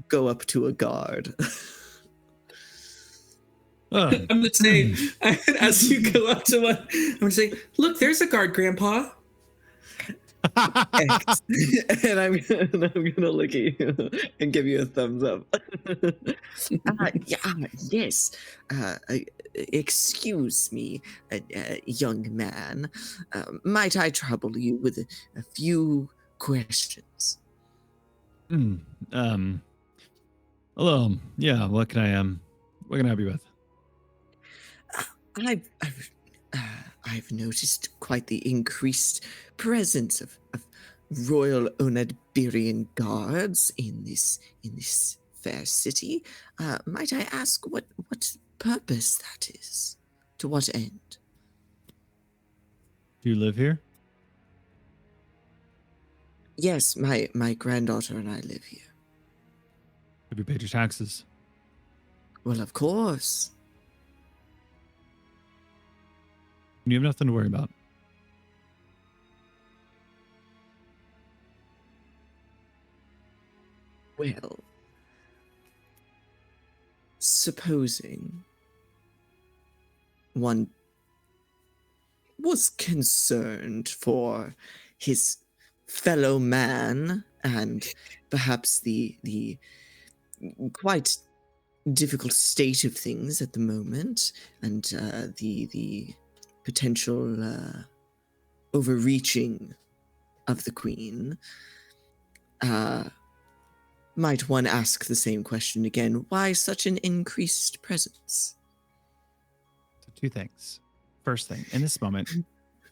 go up to a guard. I'm gonna say, as you go up to one, I'm gonna say, "Look, there's a guard, Grandpa." And I'm gonna look at you and give you a thumbs up. Yes. Excuse me, young man. Might I trouble you with a few questions? Hello. Yeah. What can I help you with? I've noticed quite the increased presence of royal Onadbirian guards in this fair city. Might I ask what purpose that is? To what end? Do you live here? Yes, my granddaughter and I live here. Have you paid your taxes? Well, of course. You have nothing to worry about. Well, supposing one was concerned for his fellow man and perhaps the quite difficult state of things at the moment, and the potential overreaching of the Queen. Might one ask the same question again? Why such an increased presence? So two things. First thing, in this moment,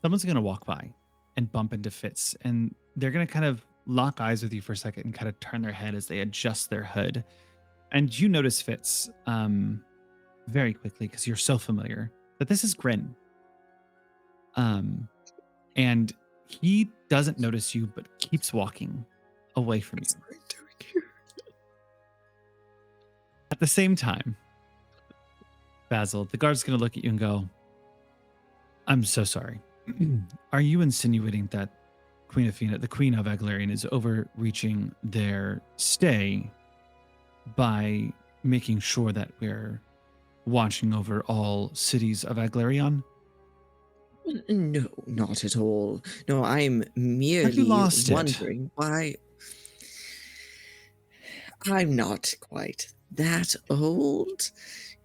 someone's going to walk by and bump into Fitz, and they're going to kind of lock eyes with you for a second and kind of turn their head as they adjust their hood. And you notice Fitz very quickly, because you're so familiar, that this is Grin. And he doesn't notice you, but keeps walking away from you. At the same time, Basil, the guard's going to look at you and go, I'm so sorry. Are you insinuating that Queen Athena, the Queen of Aglarian, is overreaching their stay by making sure that we're watching over all cities of Aglarion? No, not at all. No, I'm merely lost it? wondering why. I'm not quite that old.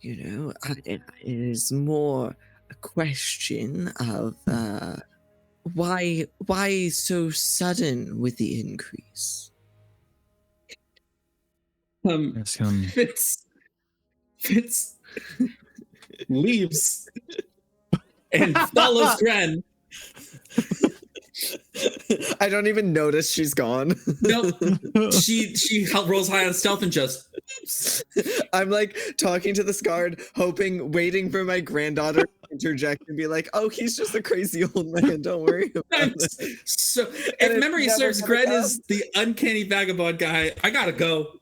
You know, it is more a question of why so sudden with the increase? Yes, Fitz leaves and follows Gren. I don't even notice she's gone. Nope. She rolls high on stealth and just. I'm like talking to this guard, waiting for my granddaughter to interject and be like, "Oh, he's just a crazy old man. Don't worry about it." So, And if memory it's never serves, gonna Gren come. is the uncanny vagabond guy. I gotta go.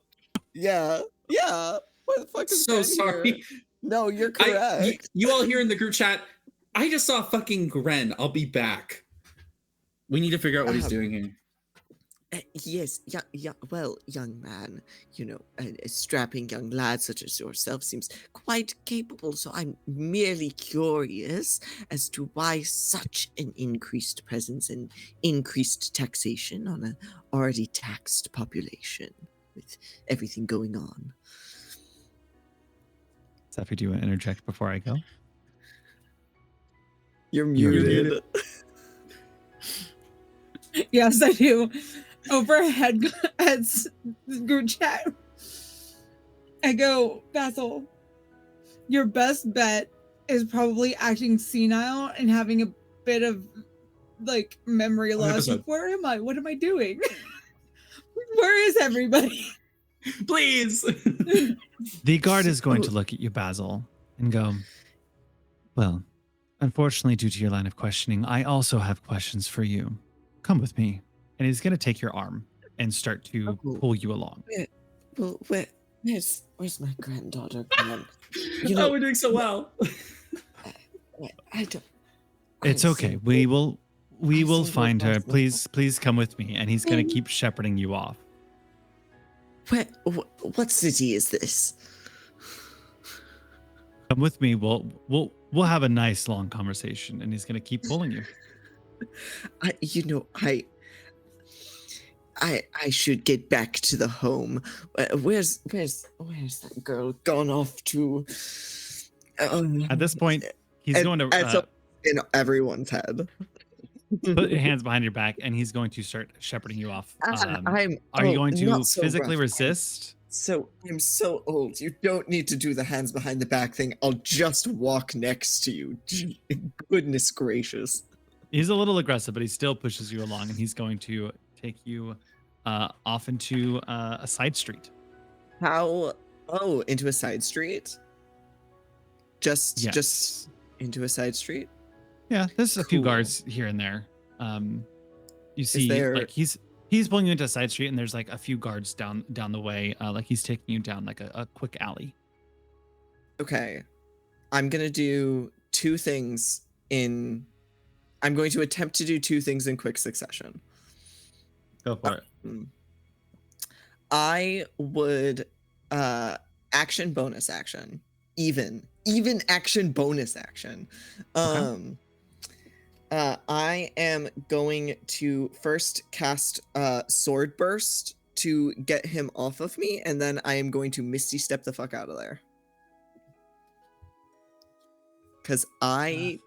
Yeah. What the fuck is So Gren sorry. here? No, you're correct. You all here in the group chat. I just saw fucking Gren. I'll be back. We need to figure out what he's doing here. Yes, yeah. Well, young man, you know, a strapping young lad such as yourself seems quite capable. So I'm merely curious as to why such an increased presence and increased taxation on an already taxed population with everything going on. Zephyr, do you want to interject before I go? You're muted. Yes, I do. Overhead heads group chat. I go, Basil, your best bet is probably acting senile and having a bit of like memory loss. Like, where am I? What am I doing? Where is everybody? Please. The guard is going to look at you, Basil, and go, well, unfortunately, due to your line of questioning, I also have questions for you. Come with me. And he's going to take your arm and start to pull you along. Where's my granddaughter gone? Oh, we're doing so well. I don't. It's okay. We will find her. Please come with me. And he's going to keep shepherding you off. What city is this? Come with me. We'll have a nice long conversation. And he's going to keep pulling you. I should get back to the home. Where's that girl gone off to? At this point, he's going to in everyone's head. Put your hands behind your back, and he's going to start shepherding you off. Are you going to not so physically rough. resist? I'm so old. You don't need to do the hands behind the back thing. I'll just walk next to you. Goodness gracious. He's a little aggressive, but he still pushes you along, and he's going to take you off into a side street. How? Oh, into a side street? Just into a side street? Yeah, there's a few Cool. guards here and there. You see, there- like he's pulling you into a side street, and there's like a few guards down the way. Like he's taking you down like a quick alley. Okay. I'm going to do two things in... I'm going to attempt to do two things in quick succession. Go for it. I would action bonus action. Even action bonus action. Okay. I am going to first cast Sword Burst to get him off of me, and then I am going to Misty Step the fuck out of there. Because I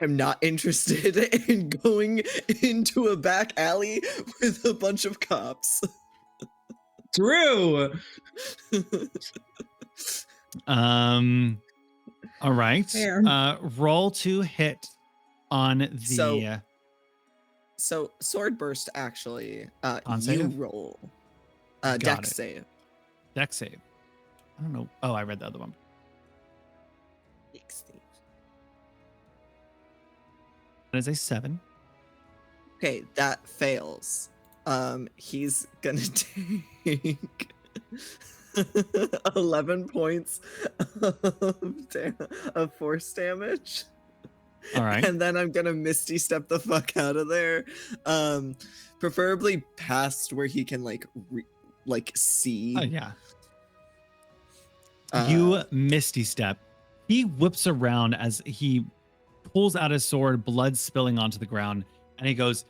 am not interested in going into a back alley with a bunch of cops. True. All right. Fair. Roll to hit on the So sword burst actually. On You save? roll. Got Dex it. save. deck save. I don't know. Oh, I read the other one. That is a 7. Okay, that fails. He's gonna take 11 points of force damage. All right. And then I'm gonna Misty step the fuck out of there. Preferably past where he can see. Oh yeah. You Misty step. He whips around as he pulls out his sword, blood spilling onto the ground, and he goes,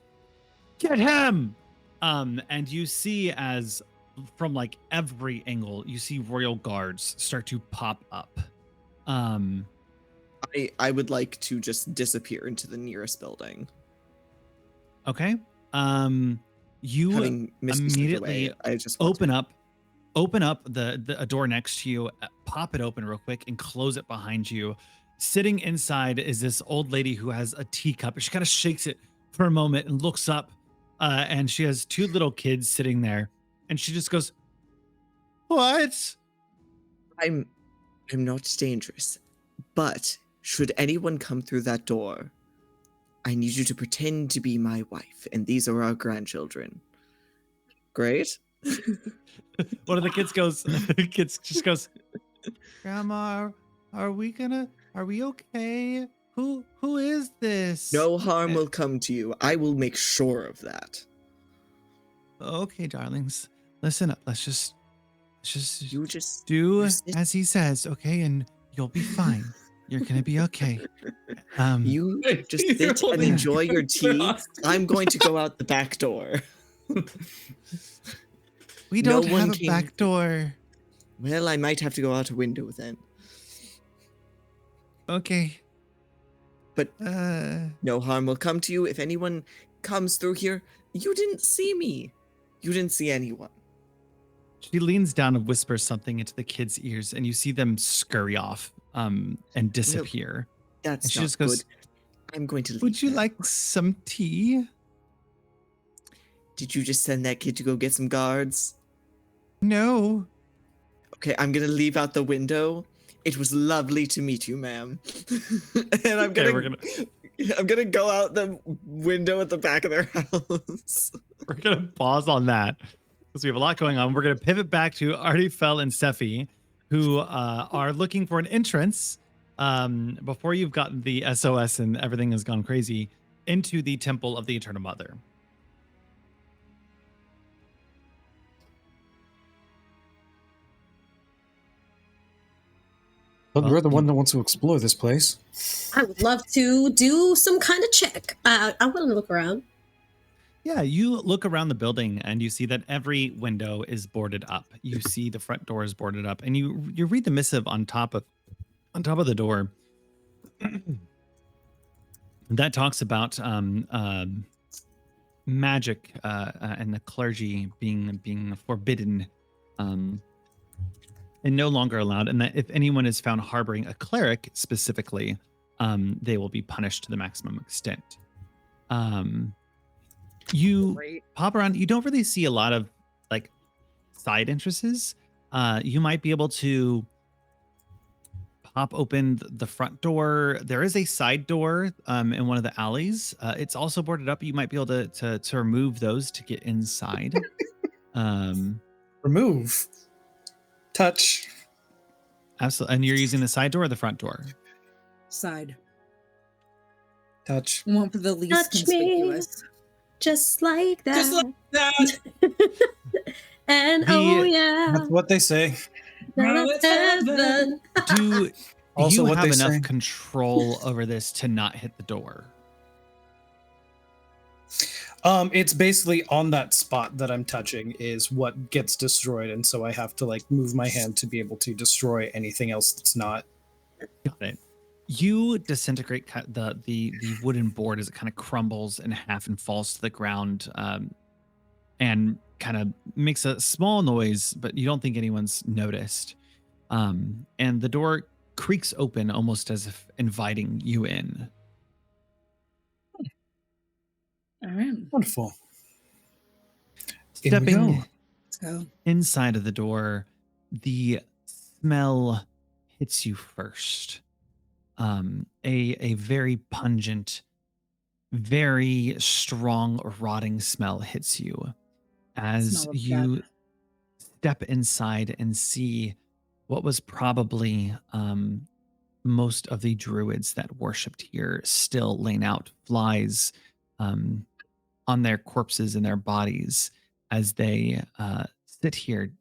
"Get him!" And you see as from like every angle, you see royal guards start to pop up. I would like to just disappear into the nearest building. Okay. You Having Misty stepped immediately away, I just want open up a door next to you, pop it open real quick and close it behind you. Sitting inside is this old lady who has a teacup. She kind of shakes it for a moment and looks up, and she has 2 little kids sitting there, and she just goes, "What?" I'm not dangerous, but should anyone come through that door, I need you to pretend to be my wife, and these are our grandchildren. Great. One of the kids goes, the kids just goes, "Grandma, are we okay? Who is this?" No harm will come to you. I will make sure of that. Okay, darlings, listen up. Let's just You just do you sit- as he says, okay, and you'll be fine. You're gonna be okay. you just You're sit and holding enjoy your tea. hostage. I'm going to go out the back door. We no don't one have a came- back door. Well, I might have to go out a window then. Okay. But Uh, no harm will come to you. If anyone comes through here, you didn't see me. You didn't see anyone. she leans down and whispers something into the kids' ears, and you see them scurry off, and disappear. That's And she not just goes, good. I'm going to leave. "Would you now. like some tea?" Did you just send that kid to go get some guards? No. Okay, I'm gonna leave out the window. It was lovely to meet you, ma'am. And I'm Okay, gonna go out the window at the back of their house. we're gonna pause on that because we have a lot going on. We're gonna pivot back to Artie, Fel, and Steffi, who are looking for an entrance before you've gotten the SOS and everything has gone crazy into the Temple of the Eternal Mother. But Well, you're the one that wants to explore this place. I would love to do some kind of check. I'm willing to look around. Yeah, you look around the building and you see that every window is boarded up. You see the front door is boarded up, and you read the missive on top of the door that talks about magic and the clergy being forbidden and no longer allowed, and that if anyone is found harboring a cleric specifically, they will be punished to the maximum extent. You Great. pop around. You don't really see a lot of like side entrances. You might be able to pop open the front door. There is a side door in one of the alleys. It's also boarded up. You might be able to remove those to get inside. Remove. Touch. Absolutely. And you're using the side door or the front door? Side. Touch. One for the least Touch me. conspicuous. Just like that. Just like that. And The- oh yeah, That's what they say. now it's heaven. Do Also you what have they enough say. control over this to not hit the door? It's basically on that spot that I'm touching is what gets destroyed, and so I have to like move my hand to be able to destroy anything else that's not. Got it. You disintegrate the wooden board as it kind of crumbles in half and falls to the ground, and kind of makes a small noise, but you don't think anyone's noticed. And the door creaks open almost as if inviting you in. All right, Wonderful. In we Stepping go. let's go. inside of the door, the smell hits you first. A very pungent, very strong rotting smell hits you as Smell of you death. step inside and see what was probably most of the druids that worshipped here still laying out flies on their corpses and their bodies as they sit here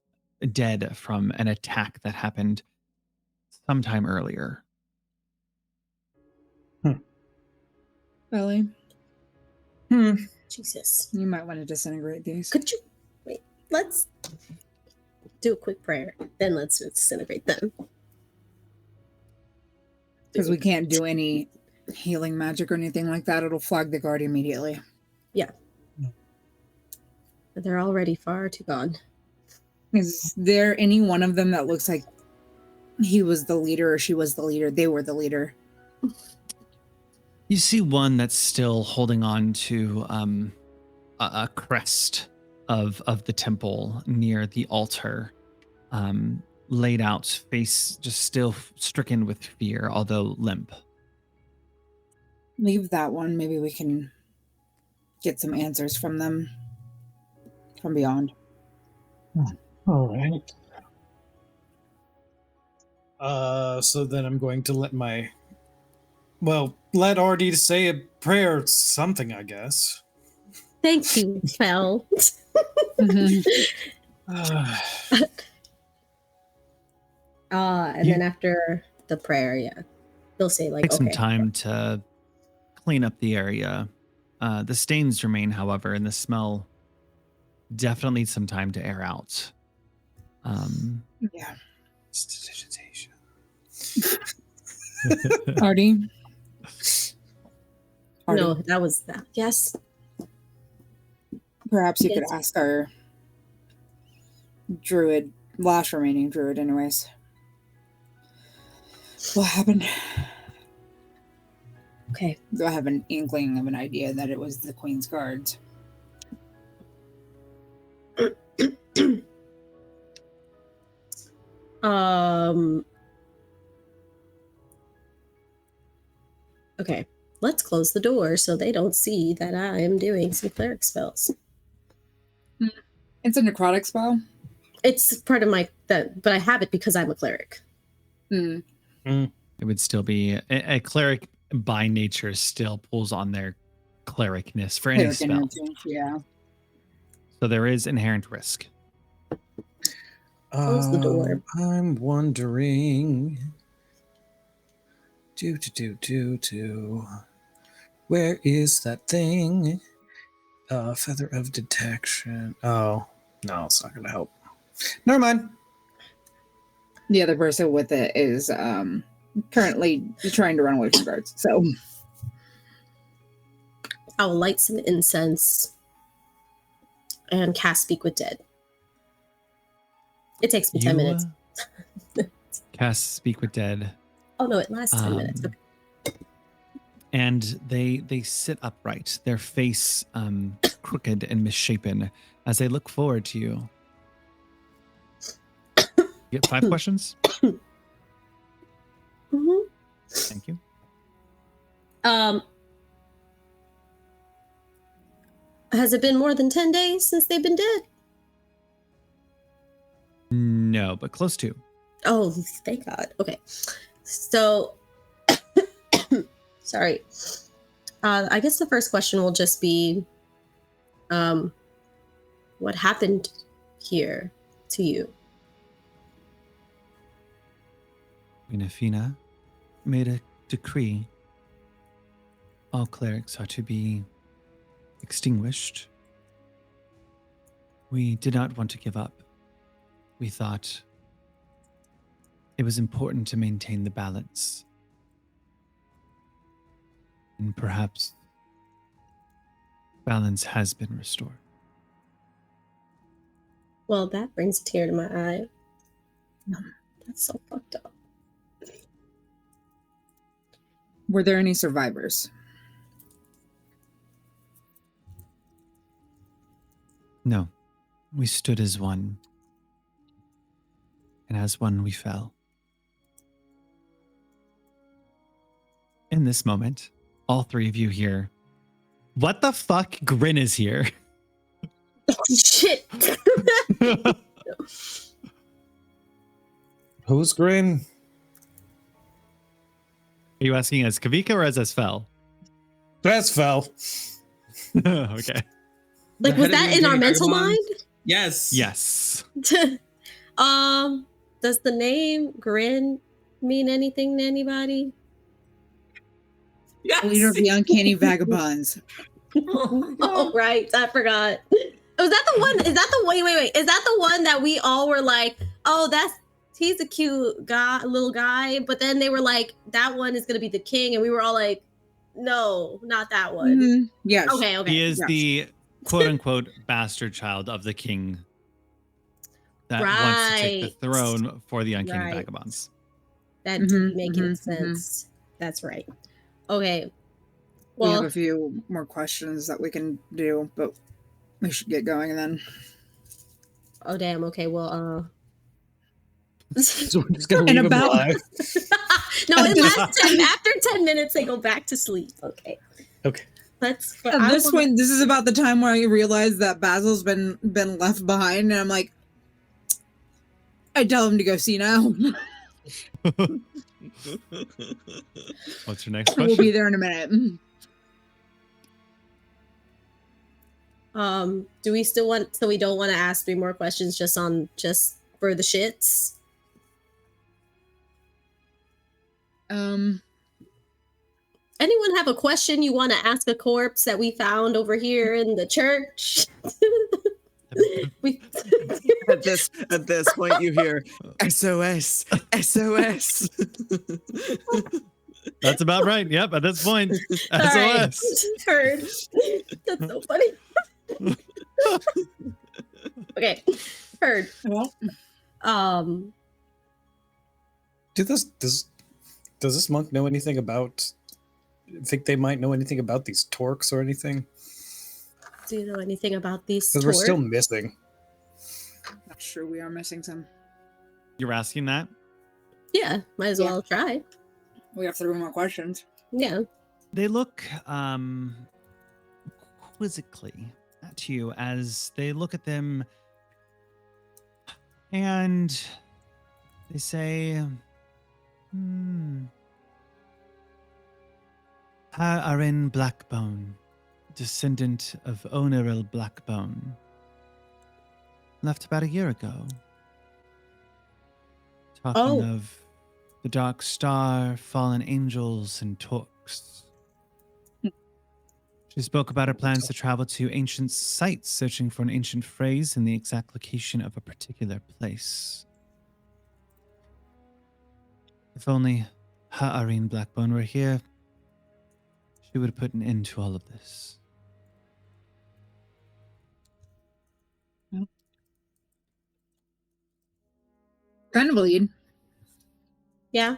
dead from an attack that happened sometime earlier. Belly, Jesus. you might want to disintegrate these. Could you wait? Let's do a quick prayer. Then let's disintegrate them. Because we can't do any healing magic or anything like that. It'll flag the guard immediately. They're already far too gone. Is there any one of them that looks like he was the leader or she was the leader? They were the leader. You see one that's still holding on to a crest of the temple near the altar, laid out, face just still stricken with fear, although limp. Leave that one. Maybe we can get some answers from them from beyond. All right. So then I'm going to let Artie say a prayer or something, I guess. Thank you, Fel. And then after the prayer, they'll say like, Take some okay. time to clean up the area. The stains remain, however, and the smell definitely needs some time to air out. Yeah. Artie. Artie? No, that was that. Yes. Perhaps you could Yes. ask our druid, last remaining druid, anyways. What happened? Okay. Do I have an inkling of an idea that it was the Queen's guards? Okay. Let's close the door so they don't see that I am doing some cleric spells. It's a necrotic spell. It's part of but I have it because I'm a cleric. Hmm. It would still be a cleric by nature still pulls on their clericness for any Cleric spell. energy, yeah. So there is inherent risk. Close the door. I'm wondering. Where is that thing? Feather of detection. Oh, no, it's not going to help. Never mind. The other person with it is currently trying to run away from guards. So I'll light some incense and cast Speak with Dead. It takes me 10 minutes. Cast Speak with Dead. Oh no, it lasts 10 minutes. Okay. And they sit upright, their face crooked and misshapen as they look forward to you. You get 5 questions? Mhm. Thank you. Has it been more than 10 days since they've been dead? No, but close to. Oh, thank God. Okay. So, sorry. I guess the first question will just be, what happened here to you? Queen Athena made a decree. All clerics are to be extinguished. We did not want to give up. We thought it was important to maintain the balance. And perhaps balance has been restored. Well, that brings a tear to my eye. That's so fucked up. Were there any survivors? No, we stood as one. And as one we fell. In this moment, all three of you hear, what the fuck? Grin is here. Shit. Who's Grin? Are you asking as Kavika or as Fel? That's fell. Okay. Like, was that in our mental mind? Yes. Yes. Does the name Grin mean anything to anybody? Yes. Leader of the Uncanny Vagabonds. Oh, right. I forgot. Was that the one? Is that the wait? Is that the one that we all were like, oh, he's a cute guy, little guy, but then they were like, that one is gonna be the king, and we were all like, no, not that one. Mm-hmm. Yes. Okay. He is yes. the quote unquote bastard child of the king that wants to take the throne for the Uncanny Right. Vagabonds. That Mhm, making mhm, sense. That's right. Okay. We have Well, a few more questions that we can do, but we should get going then. oh damn. Okay. Well, So we're just gonna And leave him about- alive. no. After 10 minutes, they go back to sleep. Okay. Okay. Let's. At this point, this is about the time where I realize that Basil's been left behind, and I'm like, I tell him to go see now. What's your next We'll question? be there in a minute. Do we still want? So we don't want to ask 3 more questions just for the shits. Anyone have a question you want to ask a corpse that we found over here in the church? At this point, you hear SOS, SOS. That's about right. Yep, at this point. All right. SOS. Heard. That's so funny. Okay. Heard. Well, Does this monk know anything about? Think they might know anything about these torques or anything? do you know anything about these Because we're still torques? missing. that's true. We are missing some. You're asking that? Yeah, might as well try. We have 3 more questions. Yeah. They look quizzically at you as they look at them and they say, Arin Blackbone, descendant of Oneril Blackbone, left about a year ago. Talking of the Dark Star, fallen angels, and torques. She spoke about her plans to travel to ancient sites, searching for an ancient phrase and the exact location of a particular place. If only Ha'arin Blackbone were here, she would put an end to all of this. Kind of a lead. Yeah.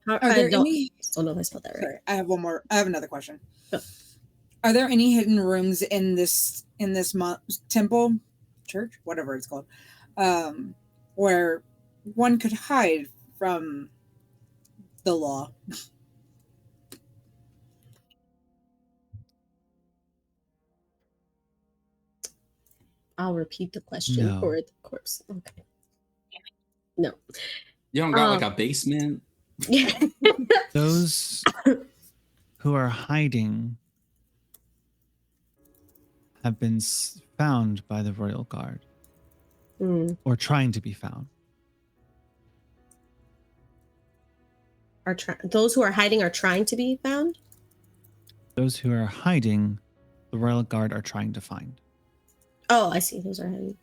Are there any? Don't know if I spelled that right. Sorry, I have one more. I have another question. Go. Are there any hidden rooms in this temple, church, whatever it's called, where one could hide from the law? I'll repeat the question No. for the corpse. Okay. No. You don't got like a basement? Those who are hiding have been found by the Royal Guard, or trying to be found. Those who are hiding are trying to be found? Those who are hiding, the Royal Guard are trying to find. Oh, I see. Those are hiding.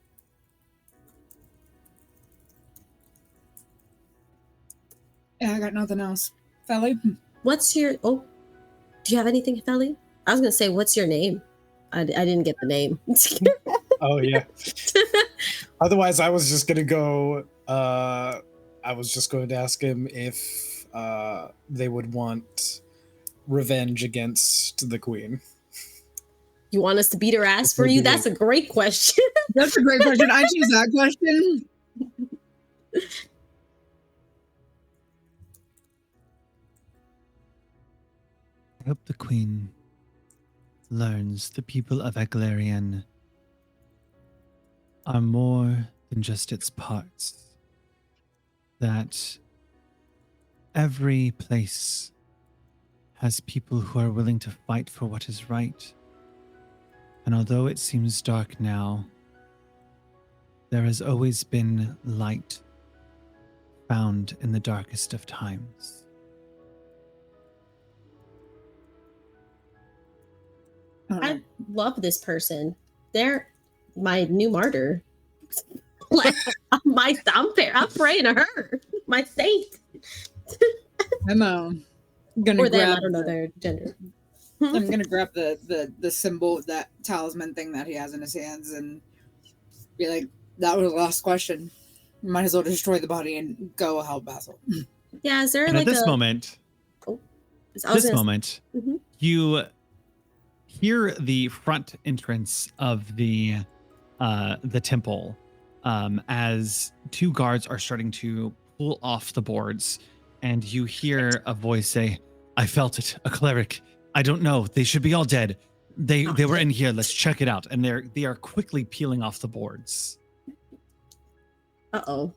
Yeah, I got nothing else. Felly? What's your... Oh, Do you have anything, Felly? I was gonna say, what's your name? I didn't get the name. Oh yeah. Otherwise, I was just gonna go. I was just going to ask him if they would want revenge against the queen. You want us to beat her ass for you? That's a great question. That's a great question. I choose that question. I hope the queen learns the people of Eglarian are more than just its parts. That every place has people who are willing to fight for what is right. And although it seems dark now, there has always been light found in the darkest of times. I love this person. They're my new martyr. Like I'm praying to her, my saint. I'm gonna Or them, grab. I don't know their gender. I'm gonna grab the symbol, that talisman thing that he has in his hands, and be like, "That was the last question. You might as well destroy the body and go help Basil." Yeah, is there And like at this moment, Mhm. you hear the front entrance of the temple as two guards are starting to pull off the boards, and you hear a voice say, "I felt it, a cleric. I don't know. They should be all dead. They were in here. Let's check it out." And they are quickly peeling off the boards. Uh-oh.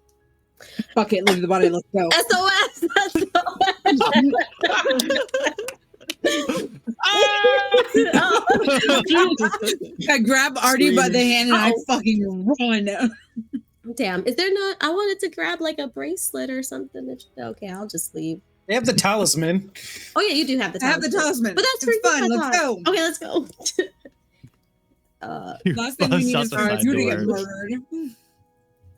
Fuck it, leave the body. Let's go. SOS! I grab Artie by the hand and I fucking run. Damn, is there not? I wanted to grab like a bracelet or something. Okay, I'll just leave. They have the talisman. Oh yeah, you do have the I have talisman. the talisman. But that's It's for fun. you. Let's go. Okay, let's go. You Last thing we bust need out is the for side you to get door murdered.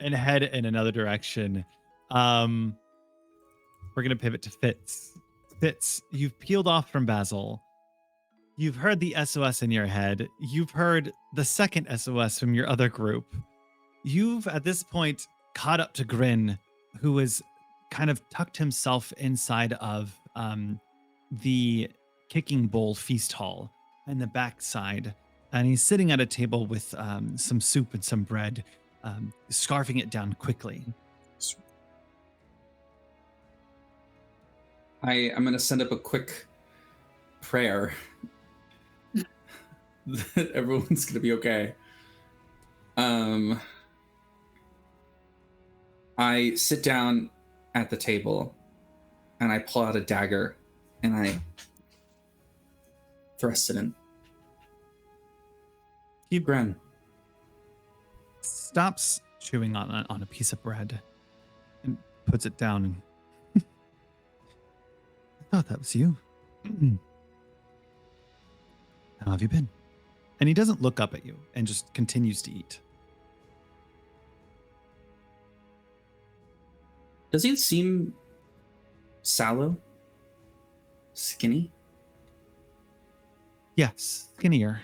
and head in another direction. We're gonna pivot to Fitz. Fitz, you've peeled off from Basil. You've heard the SOS in your head. You've heard the second SOS from your other group. You've, at this point, caught up to Grin, who has kind of tucked himself inside of the Kicking Bowl feast hall in the backside. And he's sitting at a table with some soup and some bread, scarfing it down quickly. I'm going to send up a quick prayer that everyone's going to be okay. I sit down at the table and I pull out a dagger and I thrust it in. Gren. Stops chewing on a piece of bread and puts it down. And I thought that was you. How have you been? And he doesn't look up at you and just continues to eat. Does he seem sallow? Skinny? Yes, skinnier.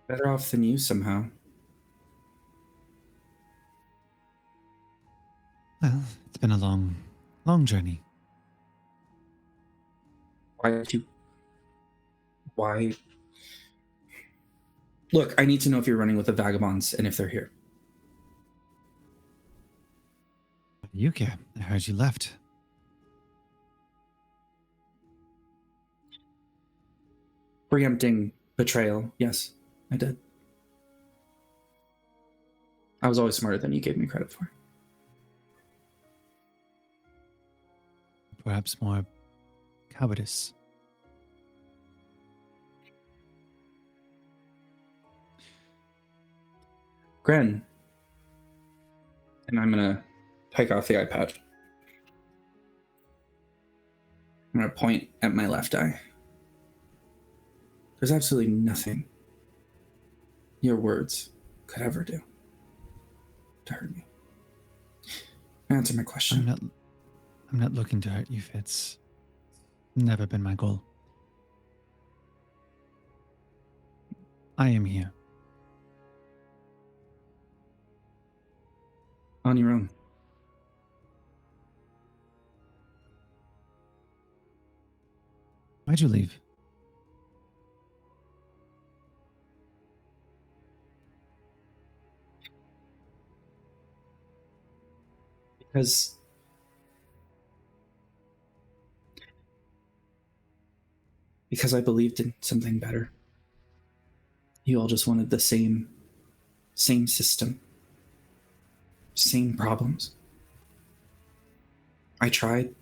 Better off than you somehow. Well, it's been a long, long journey. Why? Look, I need to know if you're running with the vagabonds and if they're here. What do you care? I heard you left. Preempting betrayal. Yes, I did. I was always smarter than you gave me credit for. Perhaps more cowardice. Gren. And I'm going to take off the eye patch. I'm going to point at my left eye. There's absolutely nothing your words could ever do to hurt me. Answer my question. I'm not looking to hurt you, Fitz. Never been my goal. I am here. On your own. Why'd you leave? Because I believed in something better. You all just wanted the same system, same problems. I tried.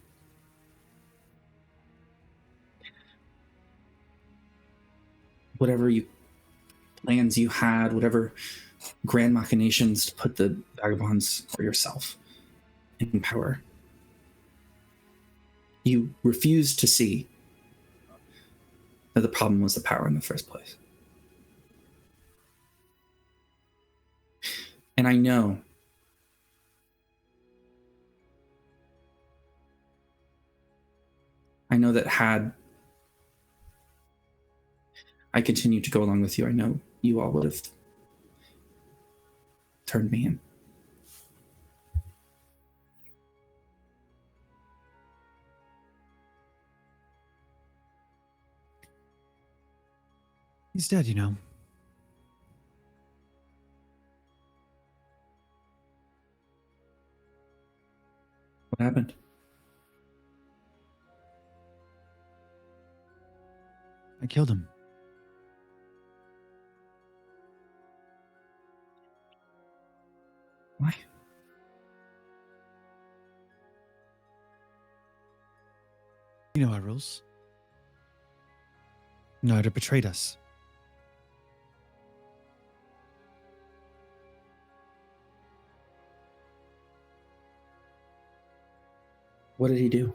Whatever plans you had, whatever grand machinations to put the vagabonds or yourself in power. You refused to see that the problem was the power in the first place. And I know that had I continued to go along with you, I know you all would have turned me in. He's dead, you know. What happened? I killed him. Why? You know our rules. Narda betrayed us. What did he do?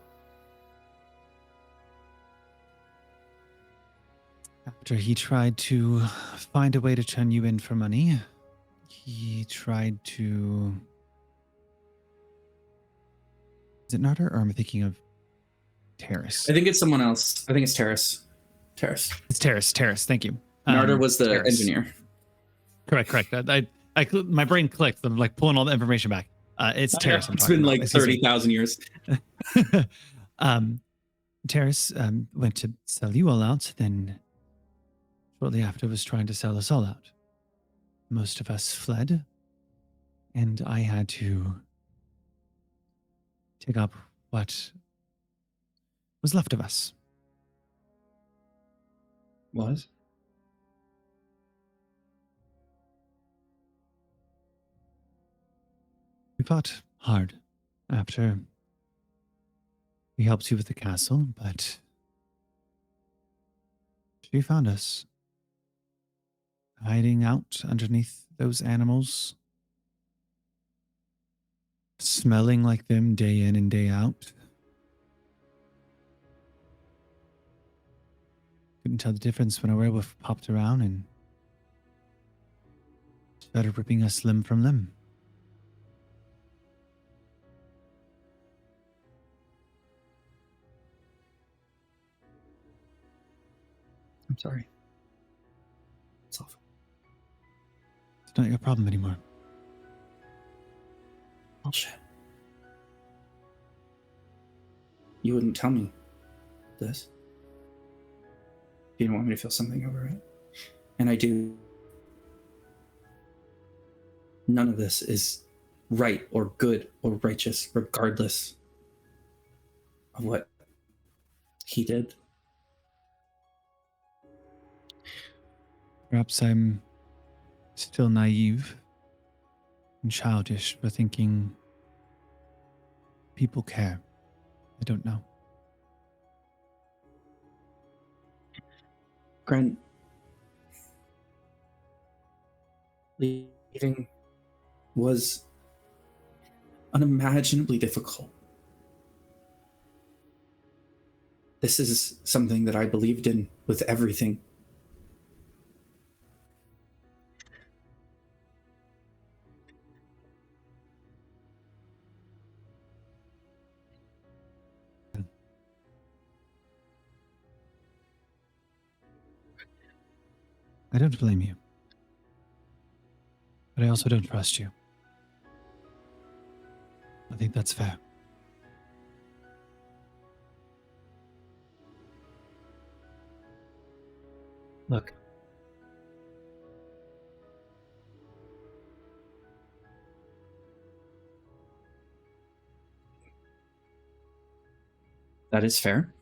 After he tried to find a way to turn you in for money, he tried to... Is it Narda, or am I thinking of Terrace? I think it's someone else. I think it's Terrace. It's Terrace. Thank you. Narda was the Terrace. engineer. Correct. My brain clicked. I'm like pulling all the information back. It's Terrace. It's been like 30,000 years. Terrace went to sell you all out, then shortly after was trying to sell us all out. Most of us fled, and I had to take up what was left of us. Was? We fought hard after we helped you with the castle, but she found us hiding out underneath those animals, smelling like them day in and day out. Couldn't tell the difference when a werewolf popped around and started ripping us limb from limb. I'm sorry. It's awful. It's not your problem anymore. Bullshit. You wouldn't tell me this. You didn't want me to feel something over it. And I do. None of this is right or good or righteous, regardless of what he did. Perhaps I'm still naive and childish for thinking people care. I don't know. Grant, leaving was unimaginably difficult. This is something that I believed in with everything. I don't blame you. But I also don't trust you. I think that's fair. Look. That is fair.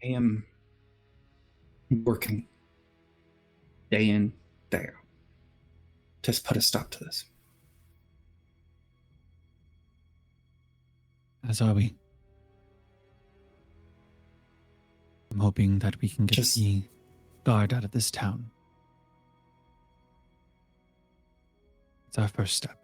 I am working day in, day out to put a stop to this. As are we. I'm hoping that we can get Just- the guard out of this town. It's our first step.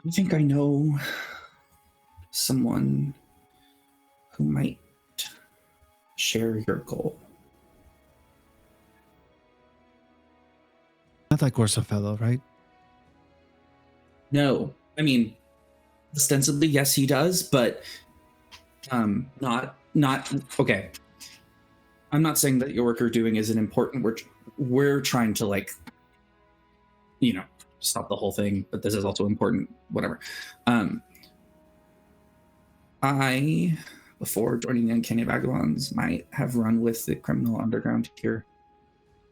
I think I know someone who might share your goal. Not that Gorso fellow, right? No, I mean, ostensibly, yes, he does, but not okay. I'm not saying that your work you're doing isn't important. We're trying to, like, stop the whole thing, but this is also important. Whatever. I, before joining the Uncanny Vagabonds, might have run with the criminal underground here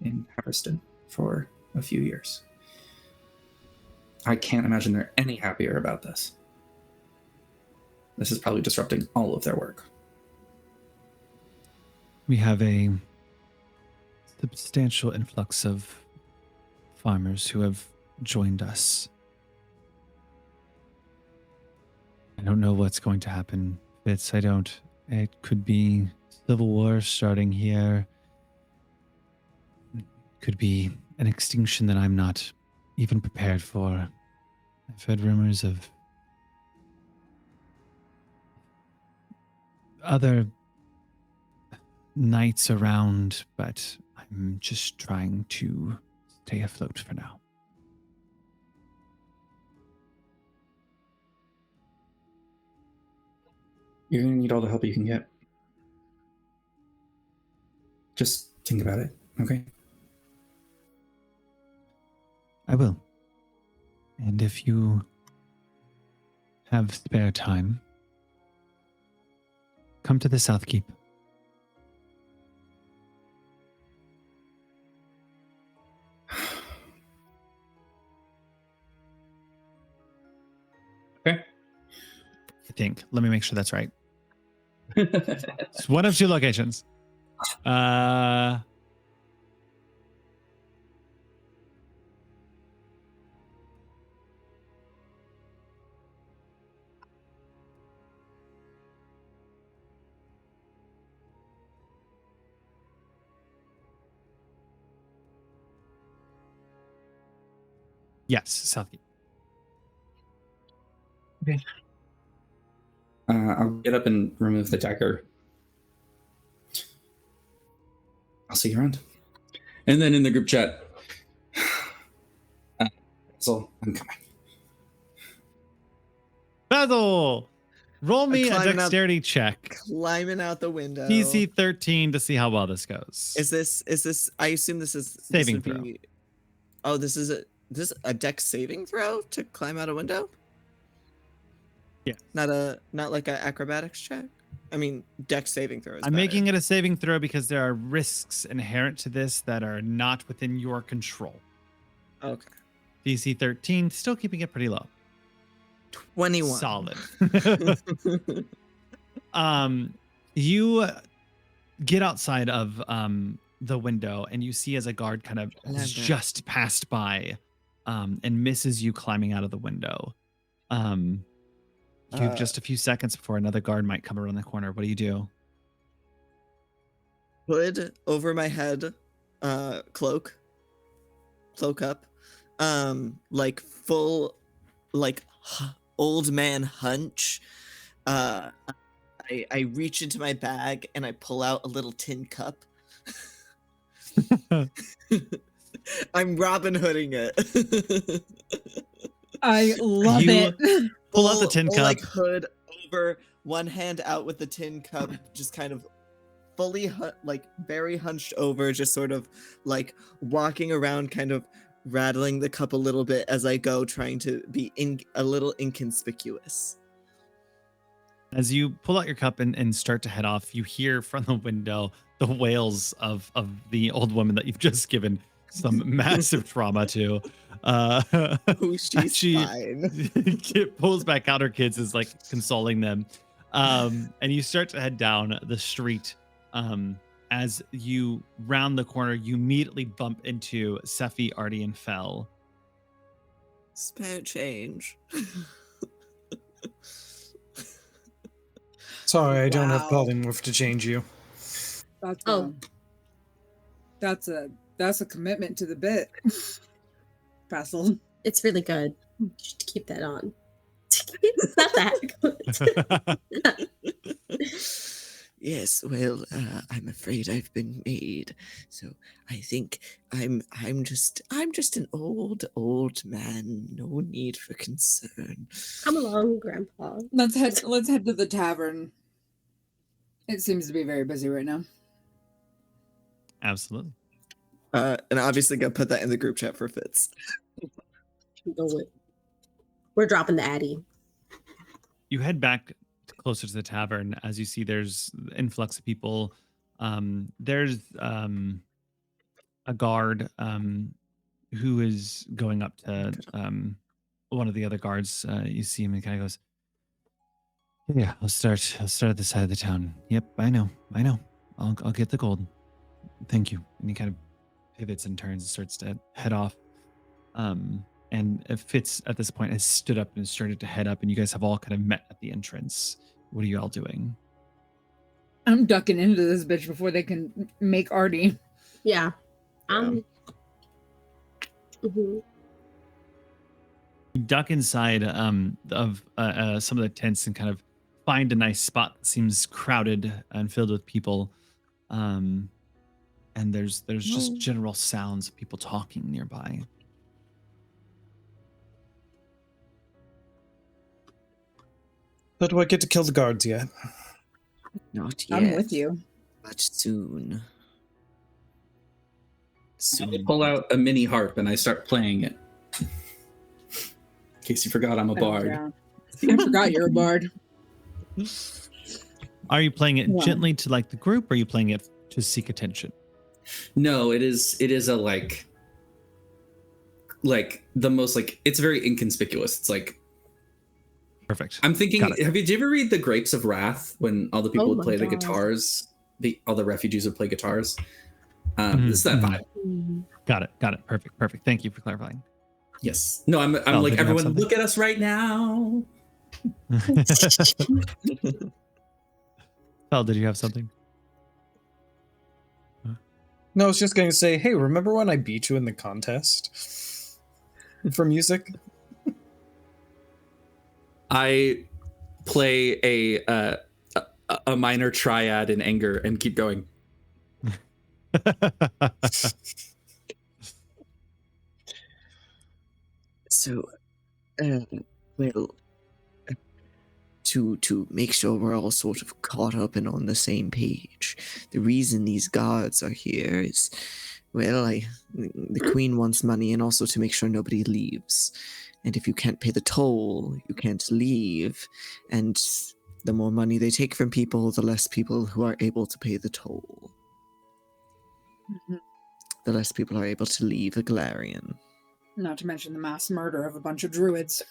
in Haverston for a few years. I can't imagine they're any happier about this. This is probably disrupting all of their work. We have a substantial influx of farmers who have joined us. I don't know what's going to happen, Fitz. I don't. It could be civil war starting here. It could be an extinction that I'm not even prepared for. I've heard rumors of other knights around, but I'm just trying to stay afloat for now. You're going to need all the help you can get. Just think about it, okay? I will. And if you have spare time, come to the South Keep. Okay. I think. Let me make sure that's right. It's one of two locations. Yes, South Keep. Okay. I'll get up and remove the dagger. I'll see you around. And then in the group chat, so I'm coming. Basil, roll me a climbing up- dexterity check. Climbing out the window. PC 13 to see how well this goes. Is this? I assume this is Saving this would be- Oh, this is a dex saving throw to climb out a window? Yeah. Not like an acrobatics check? I mean, dex saving throw is I'm better. making it a saving throw because there are risks inherent to this that are not within your control. Okay. DC 13, still keeping it pretty low. 21. Solid. You get outside of the window and you see as a guard kind of Love that. just passed by and misses you climbing out of the window. You have just a few seconds before another guard might come around the corner. What do you do? Hood over my head, cloak up, like full, like old man hunch. I I reach into my bag and I pull out a little tin cup. I'm Robin Hooding it. I love You- it. Pull out the tin full, cup. like hood over, one hand out with the tin cup, just kind of fully like very hunched over, just sort of like walking around, kind of rattling the cup a little bit as I go, trying to be a little inconspicuous. As you pull out your cup and start to head off, you hear from the window the wails of the old woman that you've just given some massive trauma to. Oh, she's she fine. pulls back out her kids, is like consoling them. And you start to head down the street. As you round the corner, you immediately bump into Sephi, Artie, and Fel. Spare change. Sorry, I don't have Wow. polymorph to change you. That's Oh. that's a commitment to the bit. Basil. It's really good. You should keep that on. It's not that good. Yes, well, I'm afraid I've been made. So I think I'm just an old man. No need for concern. Come along, Grandpa. Let's head to the tavern. It seems to be very busy right now. Absolutely. And obviously gonna put that in the group chat for Fitz. Go with. We're dropping the Addy. You head back closer to the tavern as you see there's influx of people. There's a guard who is going up to one of the other guards. You see him and kind of goes, "Yeah, I'll start at the side of the town. Yep, I know. I'll get the gold. Thank you." And he kind of pivots and turns and starts to head off. And Fitz at this point has stood up and started to head up, and you guys have all kind of met at the entrance. What are you all doing? I'm ducking into this bitch before they can make Artie. Yeah. Yeah. Mhm. You duck inside of some of the tents and kind of find a nice spot that seems crowded and filled with people. And there's just general sounds of people talking nearby. But do I get to kill the guards yet? Not yet. I'm with you. But soon. I pull out a mini harp and I start playing it. In case you forgot, I'm a bard. I forgot you're a bard. Are you playing it Wow. gently to like the group, or are you playing it to seek attention? No, it is a like the most like it's very inconspicuous. It's like Perfect. I'm thinking, Got it. did you ever read The Grapes of Wrath when all the people Oh would my play the God. guitars? All the refugees would play guitars. Mhm, This is that mhm. vibe. Mhm. Got it. Perfect. Thank you for clarifying. Yes. No, I'm Oh, like, did you have everyone, something? look at us right now. Fel, did you have something? No, I was just going to say, hey, remember when I beat you in the contest for music? I play a minor triad in anger and keep going. So, well, to make sure we're all sort of caught up and on the same page, the reason these guards are here is, well, the queen wants money, and also to make sure nobody leaves. And if you can't pay the toll, you can't leave. And the more money they take from people, the less people who are able to pay the toll. Mhm. The less people are able to leave a Galarian. Not to mention the mass murder of a bunch of druids.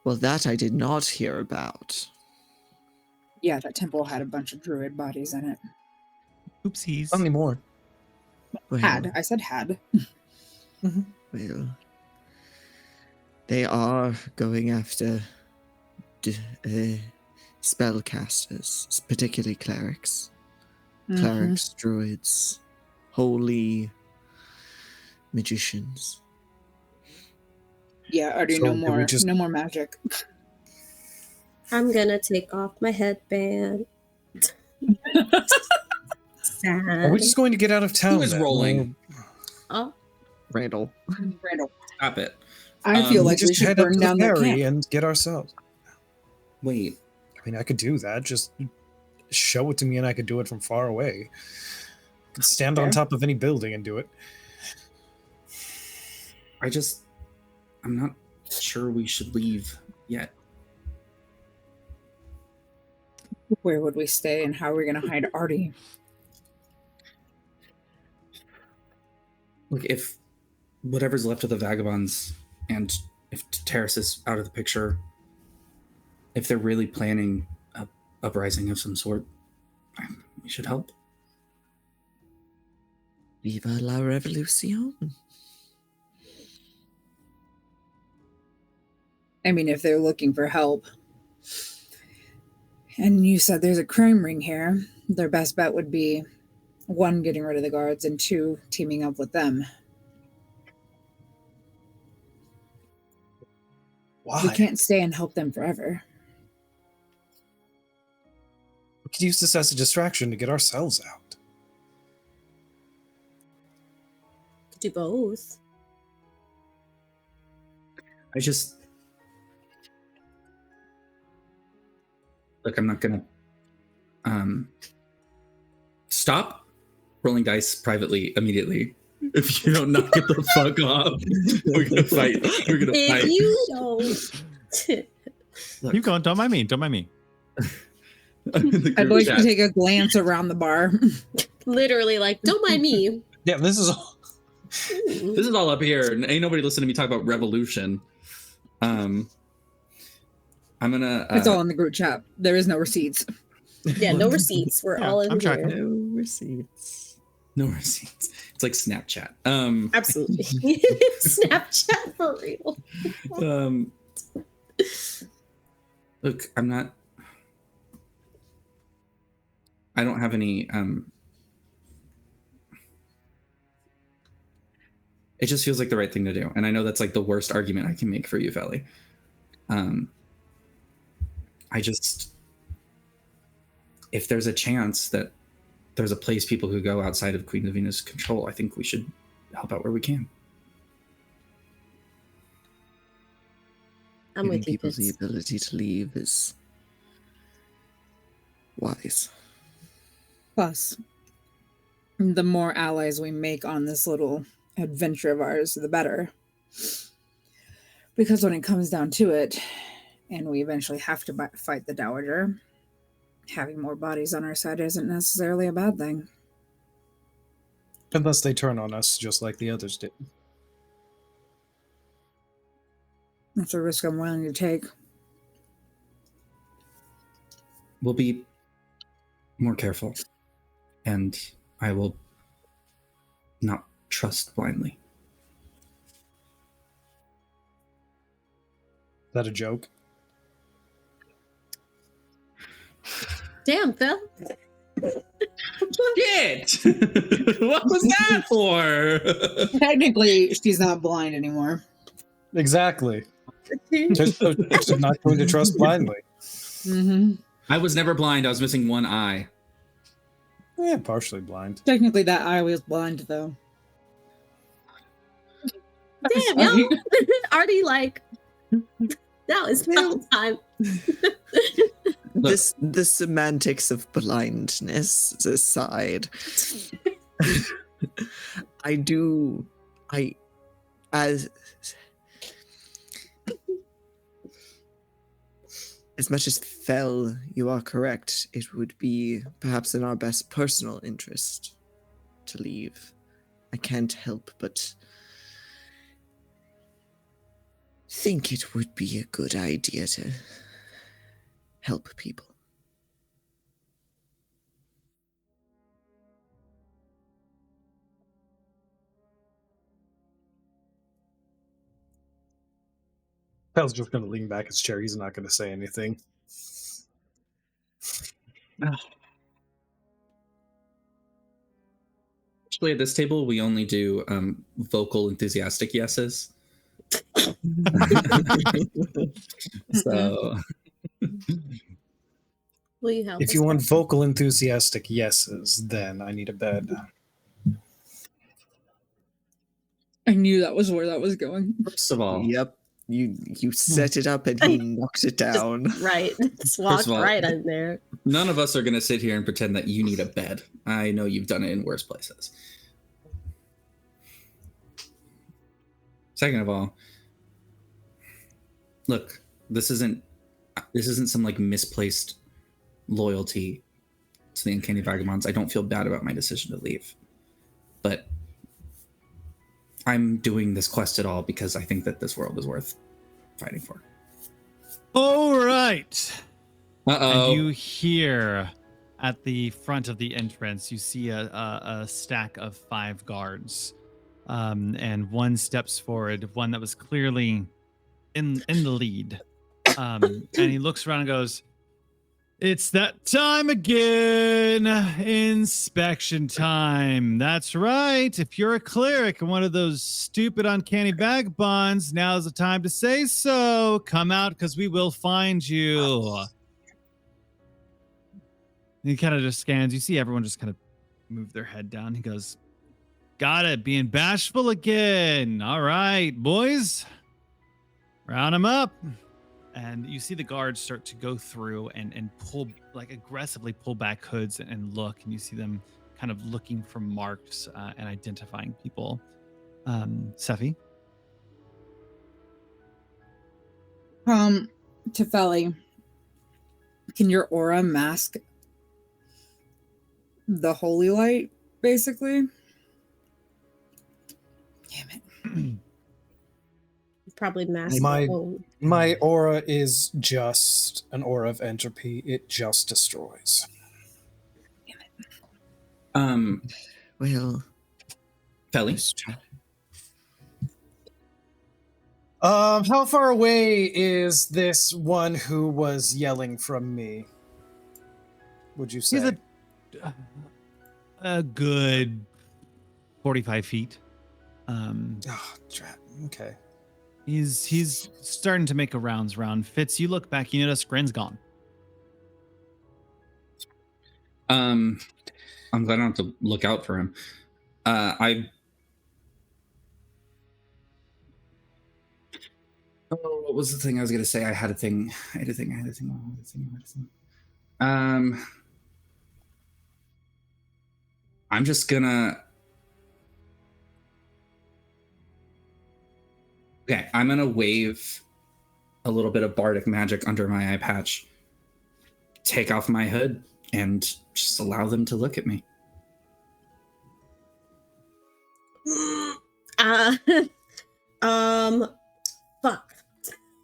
Well, that I did not hear about. Yeah, that temple had a bunch of druid bodies in it. Oopsies. Not anymore. Well, Had. I said had. Well, they are going after spellcasters, particularly clerics. Mhm. Clerics, druids, holy magicians. Yeah, Artie, So no do we more. just- No more magic. I'm gonna take off my headband. Sad. Are we just going to get out of town? Who is then? rolling? Oh, Randall. Randall. Stop it. I feel Um, like we just should head up burn to the down the ferry camp. and get ourselves. Wait. I mean, I could do that. Just show it to me, and I could do it from far away. I could stand on Fair. top of any building and do it. I'm not sure we should leave yet. Where would we stay and how are we going to hide Artie? Look, if whatever's left of the vagabonds and if Terrace is out of the picture, if they're really planning a uprising of some sort, we should help. Viva la revolution. I mean, if they're looking for help, and you said there's a crime ring here, their best bet would be 1, getting rid of the guards, and 2, teaming up with them. Why? We can't stay and help them forever. We could use this as a distraction to get ourselves out. could do both. Look, I'm not gonna stop rolling dice privately immediately. If you don't knock it the fuck off, we're gonna fight. We're gonna If fight. you don't. Look, Keep going. Don't mind me. Don't mind me. I'm in the I'd group like chat. to take a glance around the bar. Literally, like, don't mind me. Yeah, this is all. This is all up here, and ain't nobody listening to me talk about revolution. I'm gonna. It's all in the group chat. There is no receipts. Yeah, no receipts. We're Yeah, all in I'm here. tracking. No receipts. no receipts. It's like Snapchat. Absolutely. Snapchat for real. Look, I don't have any. It just feels like the right thing to do, and I know that's like the worst argument I can make for you, Valley. If there's a chance that there's a place people who go outside of Queen Lavina's control, I think we should help out where we can. I'm Giving with you, people the Fitz. ability to leave is wise. Plus, the more allies we make on this little adventure of ours, the better. Because when it comes down to it, and we eventually have to fight the Dowager, having more bodies on our side isn't necessarily a bad thing. Unless they turn on us, just like the others did. That's a risk I'm willing to take. We'll be more careful, and I will not trust blindly. Is that a joke? Damn, Phil. Shit! What was that for? Technically, she's not blind anymore. Exactly. Just not going to trust blindly. Mm-hmm. I was never blind. I was missing one eye. Yeah, partially blind. Technically, that eye was blind, though. Damn, yo. Already like, that was no time. Look. The semantics of blindness aside, as much as Fel, you are correct, it would be perhaps in our best personal interest to leave. I can't help but think it would be a good idea to help people. Pel's just going to lean back his chair. He's not going to say anything. Actually, at this table, we only do vocal, enthusiastic yeses. So, Will you help If us? you want vocal enthusiastic yeses, then I need a bed. I knew that was where that was going. First of all, Yep. You set it up and he knocked it down. Right. Just First walked of all- right in there. none of us are going to sit here and pretend that you need a bed. I know you've done it in worse places. Second of all, look, this isn't some like misplaced loyalty to the Uncanny Vagabonds. I don't feel bad about my decision to leave, but I'm doing this quest at all because I think that this world is worth fighting for. All right. Uh-oh. And you hear at the front of the entrance, you see a stack of 5 guards. And one steps forward, one that was clearly in the lead. And he looks around and goes, "It's that time again. Inspection time. That's right. If you're a cleric and one of those stupid uncanny vagabonds, now's the time to say so. Come out because we will find you." And he kind of just scans. You see everyone just kind of move their head down. He goes, "Got it. Being bashful again. All right, boys. Round them up." And you see the guards start to go through and pull, like aggressively pull back hoods and look. And you see them kind of looking for marks and identifying people. Seffi? Tefeli, can your aura mask the holy light, basically? Damn it. Probably mask. My aura is just an aura of entropy. It just destroys. Well, Felly? let's try. How far away is this one who was yelling from me? Would you say? He's a good 45 feet. Okay. He's starting to make a round. Fitz, you look back, you notice Grin's gone. I'm glad I don't have to look out for him. What was the thing I was gonna say? I had a thing. I'm just gonna. Okay, I'm gonna wave a little bit of bardic magic under my eye patch, take off my hood, and just allow them to look at me. Fuck.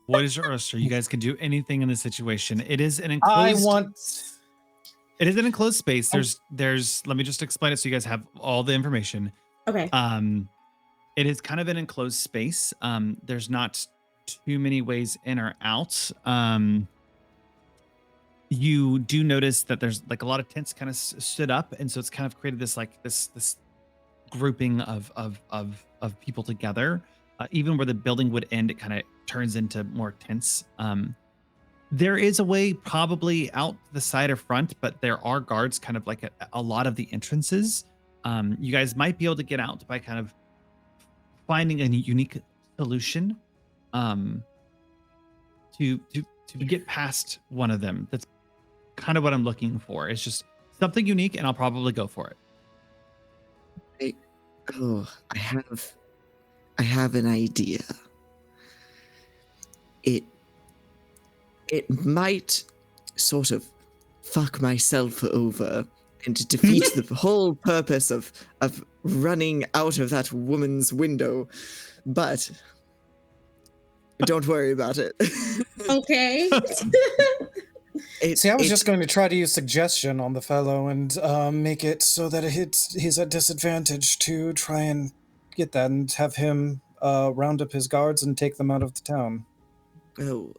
What is your Urster? You guys can do anything in this situation. It is an enclosed. It is an enclosed space. There's. Let me just explain it so you guys have all the information. Okay. It is kind of an enclosed space. There's not too many ways in or out. You do notice that there's like a lot of tents kind of stood up, and so it's kind of created this like this grouping of people together. Even where the building would end, it kind of turns into more tents. There is a way probably out the side or front, but there are guards kind of like a lot of the entrances. You guys might be able to get out by kind of finding a unique solution to get past one of them. That's kind of what I'm looking for. It's just something unique, and I'll probably go for it. I have an idea. It might sort of fuck myself over and defeat the whole purpose of running out of that woman's window, but don't worry about it. Okay. I was just going to try to use suggestion on the fellow and make it so that he's at disadvantage to try and get that and have him round up his guards and take them out of the town. Oh,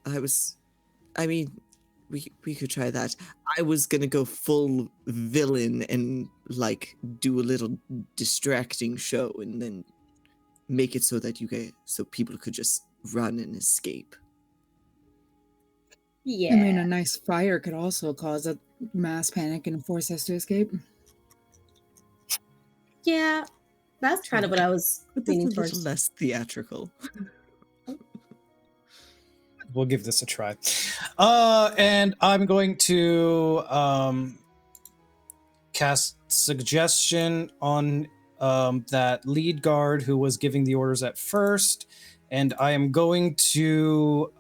we could try that. I was gonna go full villain and like do a little distracting show and then make it so that so people could just run and escape. Yeah. I mean, a nice fire could also cause a mass panic and force us to escape. Yeah. That's kind of what I was But that's a leaning little towards. less theatrical. We'll give this a try. And I'm going to cast suggestion on that lead guard who was giving the orders at first, and I am going to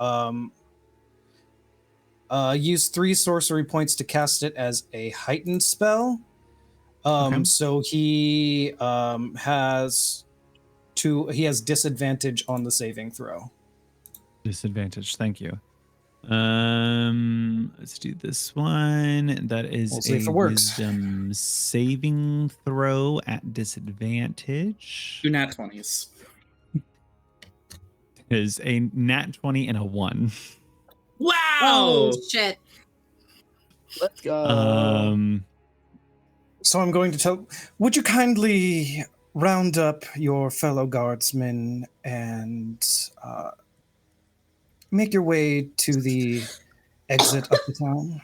use 3 sorcery points to cast it as a heightened spell. Okay. So he has disadvantage on the saving throw. Disadvantage. Thank you. Let's do this one. That is We'll see if a it works. wisdom saving throw at disadvantage. 2 nat 20s. Is a nat 20 and a 1. Wow! Oh shit. Let's go. So I'm going to tell. Would you kindly round up your fellow guardsmen and make your way to the exit of the town?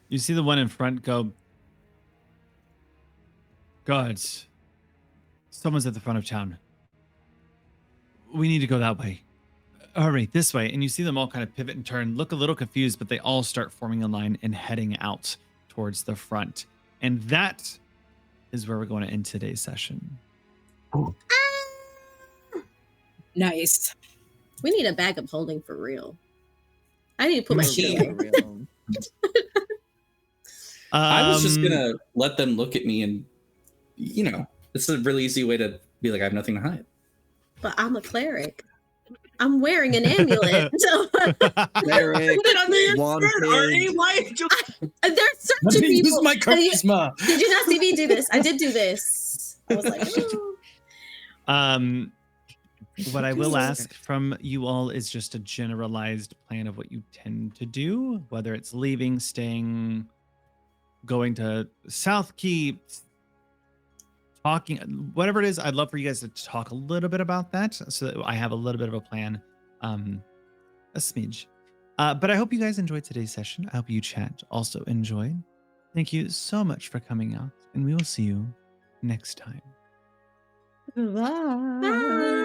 You see the one in front go, guards, someone's at the front of town. We need to go that way. Hurry, this way. And you see them all kind of pivot and turn, look a little confused, but they all start forming a line and heading out towards the front. And that is where we're going to end today's session. Nice. We need a backup holding for real. I need to put my shit Yeah. away. I was just gonna let them look at me and, it's a really easy way to be like, I have nothing to hide. But I'm a cleric. I'm wearing an amulet. Cleric, wand page. There's certain people. Use my charisma. Did you not see me do this? I did do this. I was like, "Ooh." What I will ask from you all is just a generalized plan of what you tend to do, whether it's leaving, staying, going to South Keep, talking, whatever it is. I'd love for you guys to talk a little bit about that so that I have a little bit of a plan, a smidge. But I hope you guys enjoyed today's session. I hope you chat also enjoyed. Thank you so much for coming out, and we will see you next time. Bye.